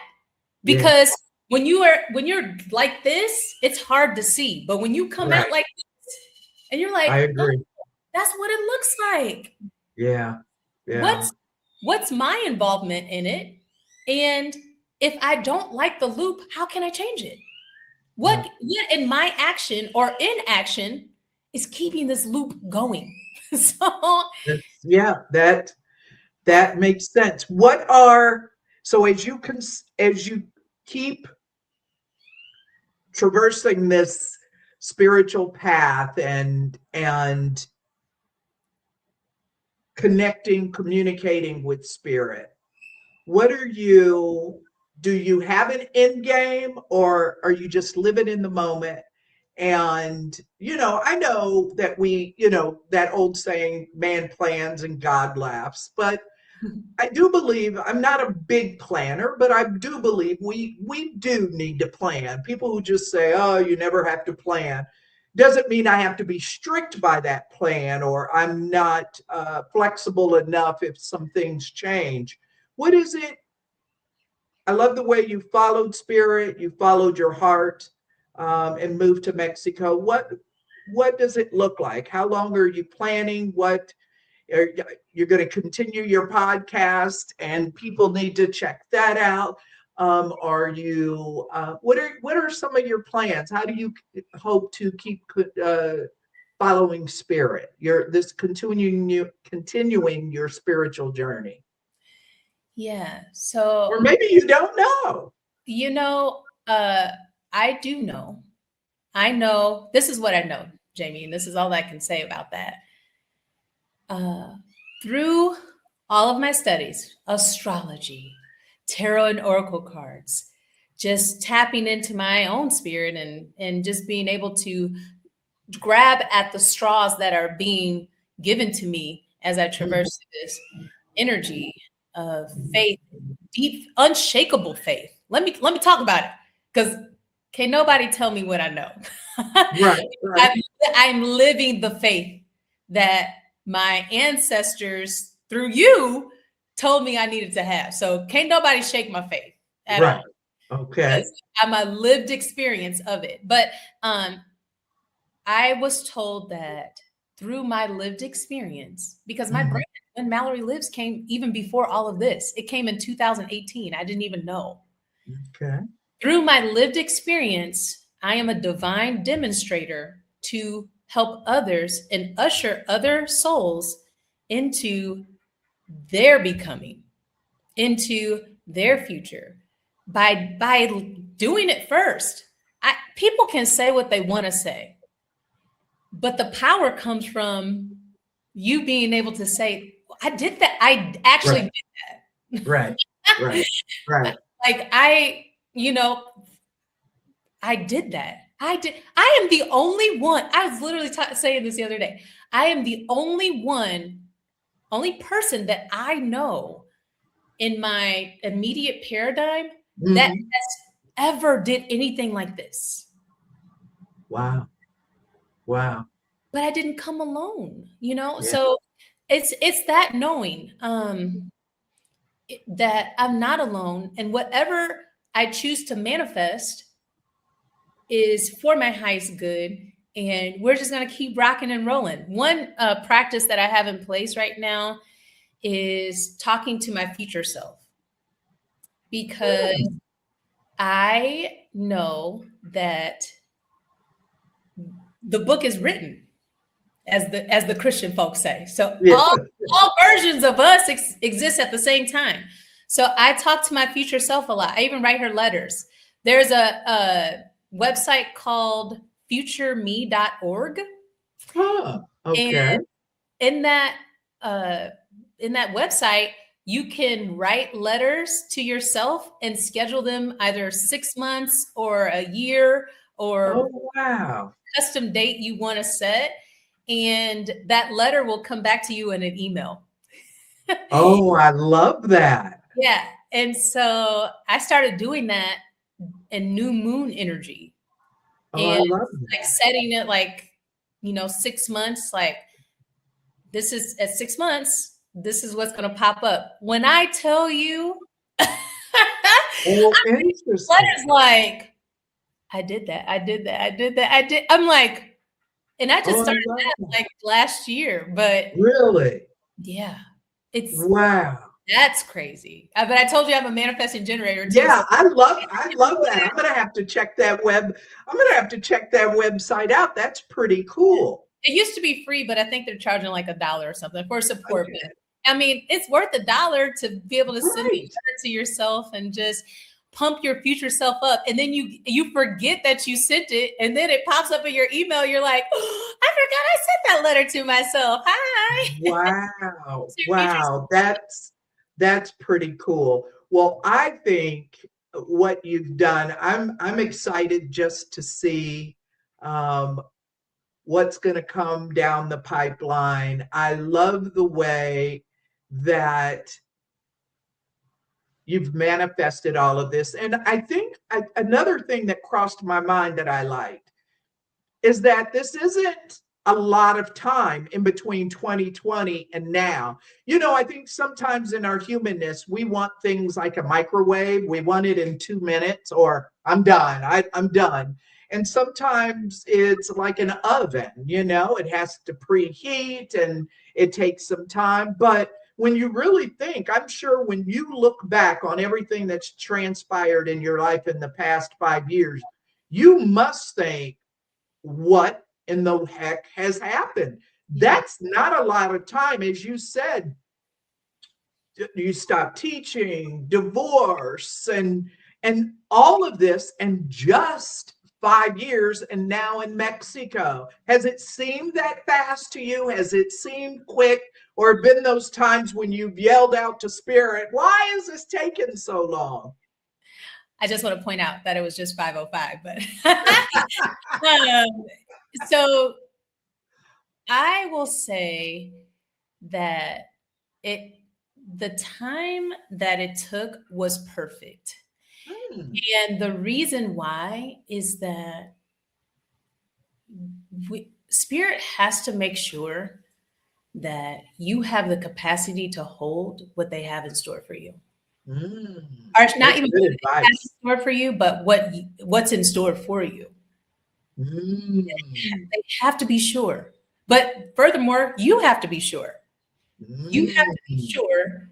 because when you're like this, it's hard to see. But when you come out like this and you're like, I agree. Oh, that's what it looks like. Yeah. What's my involvement in it? And if I don't like the loop, how can I change it? What in my action or inaction is keeping this loop going? So that makes sense. So as you keep traversing this spiritual path and communicating with spirit, do you have an end game, or are you just living in the moment? And, I know that that old saying, man plans and God laughs, but I do believe, I'm not a big planner, but I do believe we do need to plan. People who just say, oh, you never have to plan, doesn't mean I have to be strict by that plan, or I'm not flexible enough if some things change. What is it? I love the way you followed spirit, you followed your heart, and moved to Mexico. What does it look like? How long are you planning? You're going to continue your podcast, and people need to check that out. What are some of your plans? How do you hope to keep following spirit? Continuing your spiritual journey. Yeah. So, or maybe you don't know. I do know. I know. This is what I know, Jamie, and this is all I can say about that. Through all of my studies, astrology, tarot and oracle cards, just tapping into my own spirit and just being able to grab at the straws that are being given to me as I traverse this energy of faith, deep, unshakable faith. Let me talk about it, because can't nobody tell me what I know. Right, right. I'm living the faith that my ancestors through you told me I needed to have. So can't nobody shake my faith at Right. all. Okay. I'm a lived experience of it. But I was told that through my lived experience, because my brand, When Mallory Lives, came even before all of this. It came in 2018. I didn't even know. Okay. Through my lived experience, I am a divine demonstrator to help others and usher other souls into their becoming, into their future by doing it first. People can say what they want to say, but the power comes from you being able to say, I did that. I actually did that. Right. Right. Right. Like I did that. I am the only one. I was literally saying this the other day. I am the only person that I know in my immediate paradigm that has ever did anything like this. Wow. Wow. But I didn't come alone, Yeah. So it's that knowing that I'm not alone, and whatever I choose to manifest is for my highest good. And we're just going to keep rocking and rolling. One practice that I have in place right now is talking to my future self, because I know that the book is written, as the Christian folks say. So all versions of us exist at the same time. So I talk to my future self a lot. I even write her letters. There's a website called futureme.org. Oh, okay. And in that website, you can write letters to yourself and schedule them either 6 months or a year or wow. custom date you want to set. And that letter will come back to you in an email. Oh, I love that. Yeah. And so I started doing that in new moon energy. Oh, and I love that. Like setting it 6 months, like this is at 6 months, this is what's going to pop up. When I tell you, Interesting. letters like, I did that. I'm like, and I just started that like last year, but really, yeah, it's wow. That's crazy. But I told you I'm a manifesting generator too. Yeah, I love that. I'm gonna have to check that website out. That's pretty cool. It used to be free, but I think they're charging like $1 or something for support. Okay. But I mean, it's worth $1 to be able to send it to yourself and just pump your future self up. And then you forget that you sent it, and then it pops up in your email. You're like, oh, I forgot I sent that letter to myself. Hi. Wow. Wow. That's pretty cool. Well, I think what you've done, I'm excited just to see what's going to come down the pipeline. I love the way that you've manifested all of this. And I think another thing that crossed my mind that I liked is that this isn't a lot of time in between 2020 and now. I think sometimes in our humanness, we want things like a microwave. We want it in 2 minutes, or I'm done. I'm done. And sometimes it's like an oven, it has to preheat and it takes some time. But when you really think, I'm sure when you look back on everything that's transpired in your life in the past 5 years, you must think, what in the heck has happened? That's not a lot of time. As you said, you stop teaching, divorce, and all of this, and just 5 years and now in Mexico. Has it seemed that fast to you? Has it seemed quick? Or been those times when you've yelled out to spirit, why is this taking so long? I just want to point out that it was just 5:05, but so I will say that the time that it took was perfect. And the reason why is that spirit has to make sure that you have the capacity to hold what they have in store for you. Or not even what they have in store for you, but what's in store for you. They have to be sure. But furthermore, you have to be sure. You have to be sure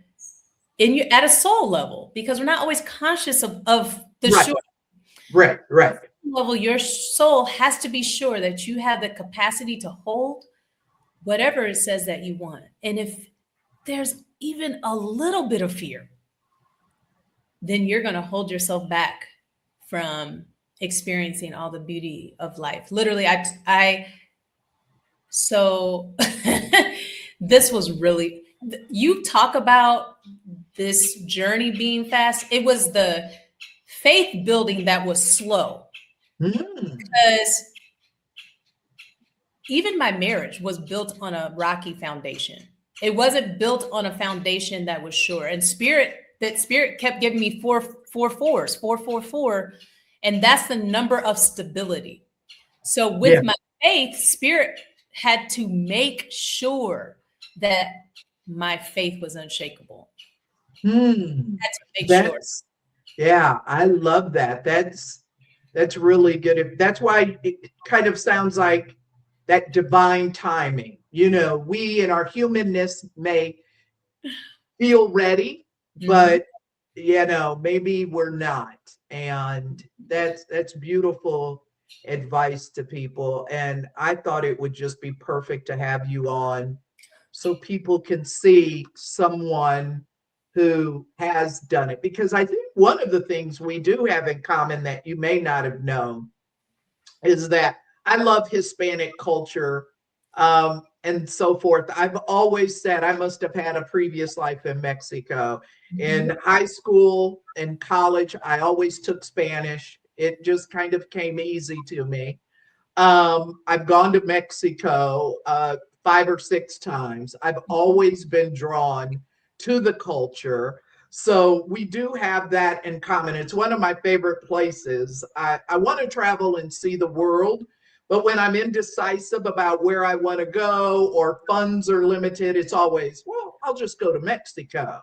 at a soul level, because we're not always conscious of the right. sure. Right. Level, your soul has to be sure that you have the capacity to hold whatever it says that you want. And if there's even a little bit of fear, then you're going to hold yourself back from experiencing all the beauty of life. Literally, so this was really, you talk about this journey being fast. It was the faith building that was slow. Because even my marriage was built on a rocky foundation. It wasn't built on a foundation that was sure. And spirit kept giving me 4 and that's the number of stability. So with my faith, spirit had to make sure that my faith was unshakable. Had to make sure. Yeah, I love that. That's really good. That's why it kind of sounds like that divine timing. We in our humanness may feel ready, but maybe we're not. And that's beautiful advice to people. And I thought it would just be perfect to have you on so people can see someone who has done it. Because I think one of the things we do have in common that you may not have known is that I love Hispanic culture and so forth. I've always said I must have had a previous life in Mexico. In high school and college, I always took Spanish. It just kind of came easy to me. I've gone to Mexico 5 or 6 times. I've always been drawn to the culture. So we do have that in common. It's one of my favorite places. I want to travel and see the world, but when I'm indecisive about where I want to go or funds are limited, it's always, well, I'll just go to Mexico.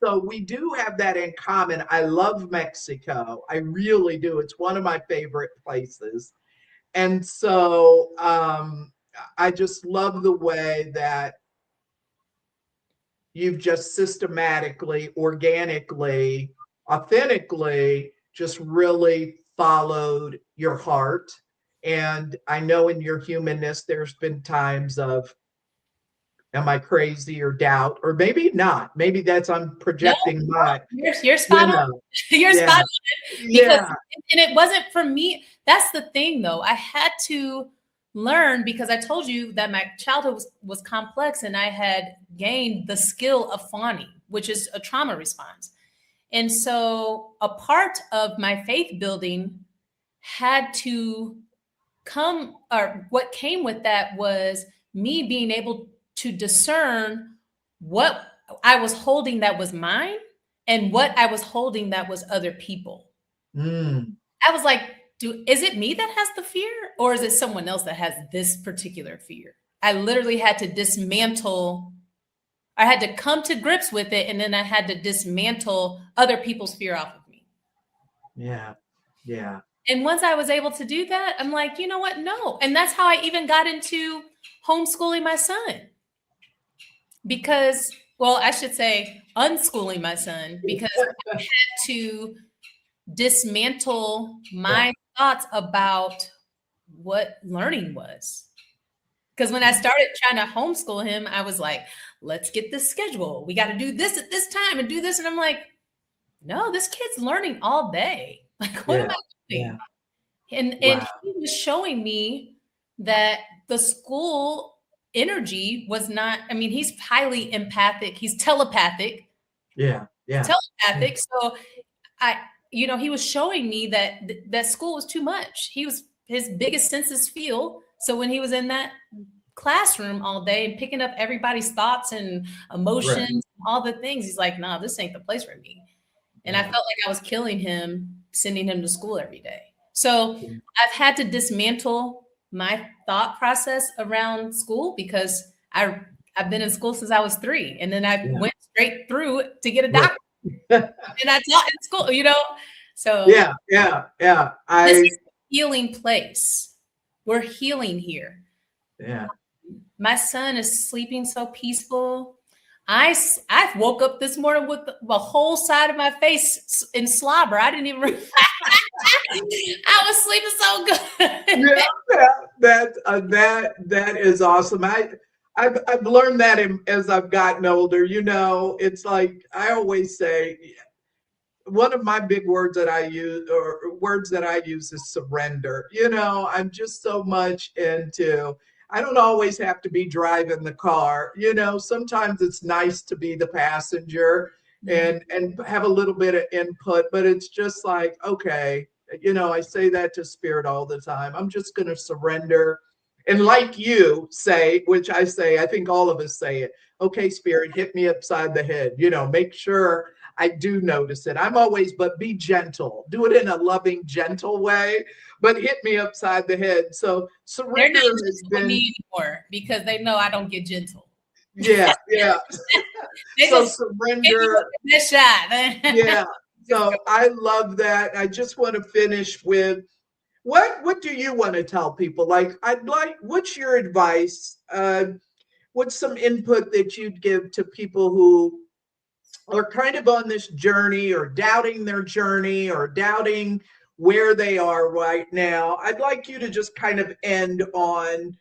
So we do have that in common. I love Mexico. I really do. It's one of my favorite places. And so I just love the way that you've just systematically, organically, authentically just really followed your heart. And I know in your humanness, there's been times of, am I crazy, or doubt, or maybe not. Maybe I'm projecting my. You're spot on. You're spot on. Because, and it wasn't for me. That's the thing, though. I had to learn, because I told you that my childhood was complex, and I had gained the skill of fawning, which is a trauma response. And so a part of my faith building had to come, or what came with that was me being able to discern what I was holding that was mine and what I was holding that was other people. I was like, is it me that has the fear, or is it someone else that has this particular fear? I literally had to dismantle. I had to come to grips with it, and then I had to dismantle other people's fear off of me. Yeah. And once I was able to do that, I'm like, you know what? No. And that's how I even got into homeschooling my son. Because, well, I should say unschooling my son, because I had to dismantle my thoughts about what learning was. Because when I started trying to homeschool him, I was like, let's get this schedule. We got to do this at this time and do this. And I'm like, no, this kid's learning all day. Like, what am I doing? And Wow. he was showing me that the school energy was not, I mean, he's highly empathic, he's telepathic, Yeah. Yeah. Yeah. telepathic. So I, he was showing me that that school was too much. His biggest senses feel. So when he was in that classroom all day and picking up everybody's thoughts and Right. emotions, all the things, he's like, nah, this ain't the place for me. And I Yeah. felt like I was killing him, sending him to school every day. So Yeah. I've had to dismantle my thought process around school because I've been in school since I was 3, and then I Yeah. went straight through it to get a Right. doctorate, and I taught in school. So Yeah. Yeah. Yeah. this is a healing place. We're healing here. Yeah. My son is sleeping so peaceful. I woke up this morning with the whole side of my face in slobber. I didn't even. I was sleeping so good. Yeah, that is awesome. I've learned that as I've gotten older. It's like I always say, one of my big words that I use, or words that I use, is surrender. I'm just so much into. I don't always have to be driving the car. Sometimes it's nice to be the passenger Yeah. and have a little bit of input, but it's just like, okay, I say that to spirit all the time. I'm just going to surrender. And like you say, which I say, I think all of us say it. Okay, spirit, hit me upside the head. Make sure I do notice it. I'm always, but be gentle. Do it in a loving, gentle way, but hit me upside the head. So They're not surrender has gentle with been, me anymore because they know I don't get gentle. yeah, yeah. They So just hit me surrender, with that shot. yeah. Just go. So I love that. I just want to finish with what do you want to tell people? Like, what's your advice? What's some input that you'd give to people who are kind of on this journey, or doubting their journey, or doubting where they are right now? I'd like you to just kind of end on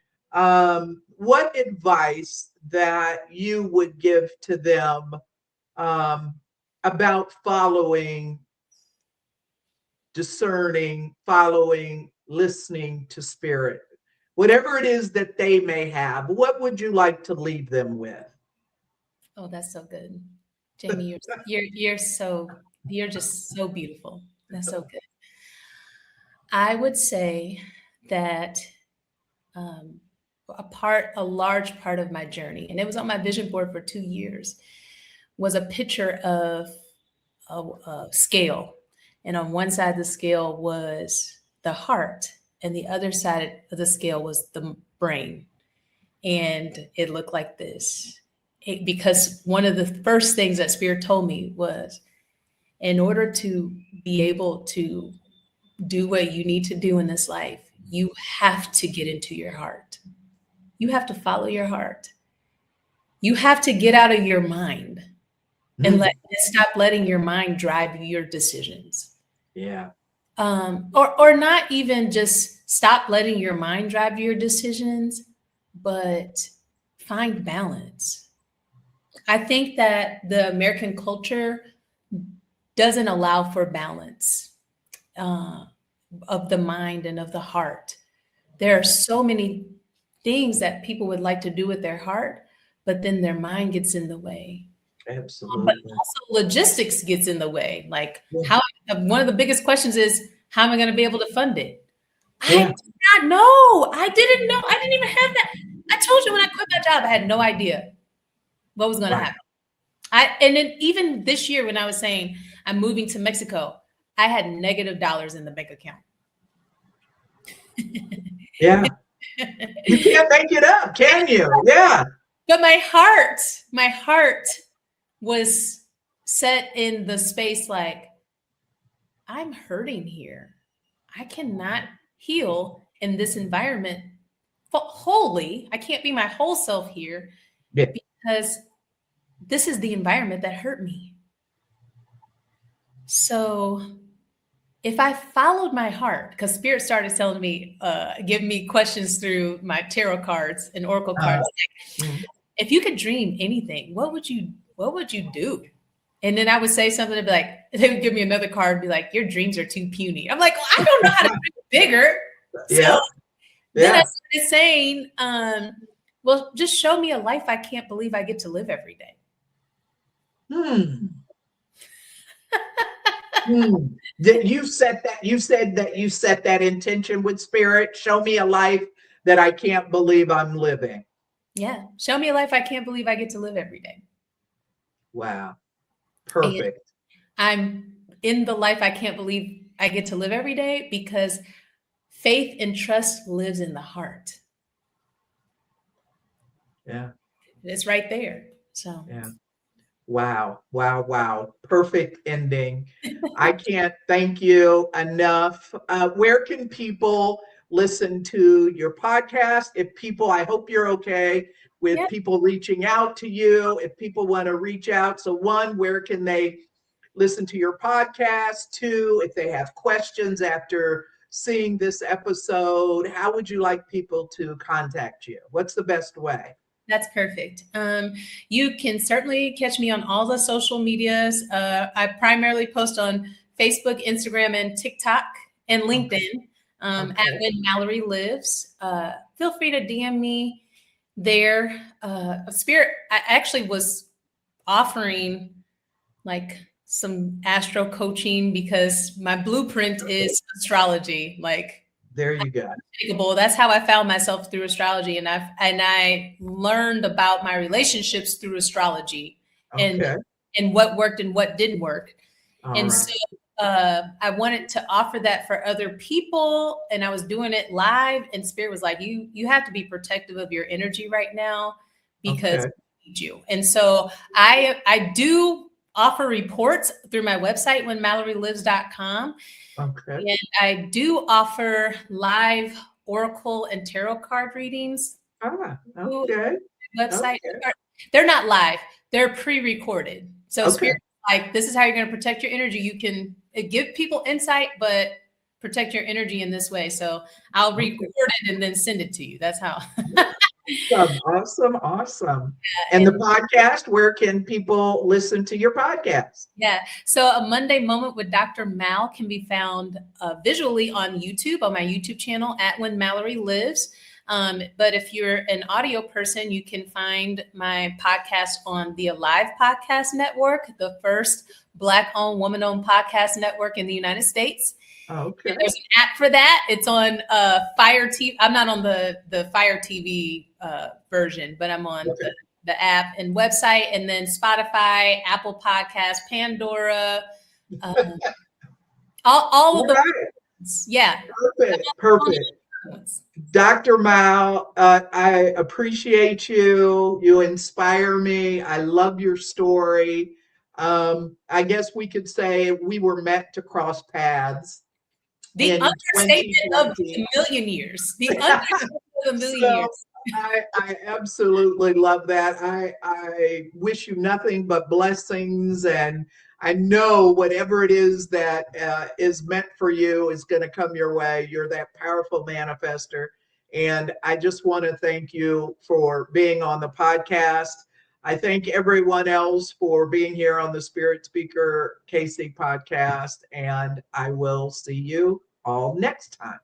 what advice that you would give to them um, about following, discerning, following, listening to spirit. Whatever it is that they may have, what would you like to leave them with? Oh, that's so good. Jamie, you're just so beautiful. That's so good. I would say that um, a large part of my journey, and it was on my vision board for 2 years, was a picture of a scale. And on one side of the scale was the heart, and the other side of the scale was the brain. And it looked like this. Because one of the first things that Spirit told me was, in order to be able to do what you need to do in this life, you have to get into your heart. You have to follow your heart. You have to get out of your mind and Mm, stop letting your mind drive your decisions. yeah, Or not even just stop letting your mind drive your decisions, but find balance. I think that the American culture doesn't allow for balance uh, of the mind and of the heart. There are so many things that people would like to do with their heart, but then their mind gets in the way. But absolutely. also logistics gets in the way. Like, Yeah, how one of the biggest questions is, how am I going to be able to fund it? I yeah, did not know. I didn't know. I didn't even have that. I told you when I quit my job, I had no idea what was going to right. happen. And then even this year when I was saying I'm moving to Mexico, I had negative dollars in the bank account. Yeah, you can't make it up, can you? Yeah, But my heart was set in the space like, I'm hurting here. I cannot heal in this environment wholly. I can't be my whole self here yeah, because this is the environment that hurt me. So if I followed my heart, because Spirit started telling me, giving me questions through my tarot cards and oracle uh, cards, mm, if you could dream anything, what would you do? And then I would say something and be like, they would give me another card and be like, your dreams are too puny. I'm like, well, I don't know how to dream bigger. Yeah. So then I started saying, well, just show me a life I can't believe I get to live every day. You said that you set that intention with Spirit. Show me a life that I can't believe I'm living. Yeah. Show me a life I can't believe I get to live every day. Wow. Perfect. And I'm in the life I can't believe I get to live every day because faith and trust lives in the heart. Yeah. It's right there. So yeah. Wow. Perfect ending. I can't thank you enough. Where can people listen to your podcast? I hope you're okay with people reaching out to you. If people want to reach out, so one, where can they listen to your podcast? Two, if they have questions after seeing this episode, how would you like people to contact you? What's the best way? That's perfect. You can certainly catch me on all the social medias. I primarily post on Facebook, Instagram, and TikTok and LinkedIn at When Mallory Lives. Feel free to DM me there. Spirit, I actually was offering like some astro coaching because my blueprint is astrology. Like, there you go. That's how I found myself through astrology, and I learned about my relationships through astrology, and what worked and what didn't work. So I wanted to offer that for other people, and I was doing it live. And Spirit was like, "You have to be protective of your energy right now because we need you." And so I do offer reports through my website, whenmallorylives.com. And I do offer live oracle and tarot card readings. Website. They're not live. They're pre-recorded. So Spirit, like, this is how you're going to protect your energy. You can give people insight, but protect your energy in this way. So I'll record it and then send it to you. That's how. Awesome. And the podcast, where can people listen to your podcast? Yeah. So A Monday Moment with Dr. Mal can be found visually on YouTube, on my YouTube channel at When Mallory Lives. But if you're an audio person, you can find my podcast on the Alive Podcast Network, the first Black-owned, woman-owned podcast network in the United States. And there's an app for that. It's on Fire TV. I'm not on the Fire TV version, but I'm on the app and website, and then Spotify, Apple Podcasts, Pandora, all of the yeah. Perfect. Dr. Mal, I appreciate you. You inspire me. I love your story. I guess we could say we were meant to cross paths. The understatement of a million years. The understatement of a million years. I absolutely love that. I wish you nothing but blessings, and I know whatever it is that is meant for you is going to come your way. You're that powerful manifester, and I just want to thank you for being on the podcast. I thank everyone else for being here on the Spirit Speaker KC podcast, and I will see you all next time.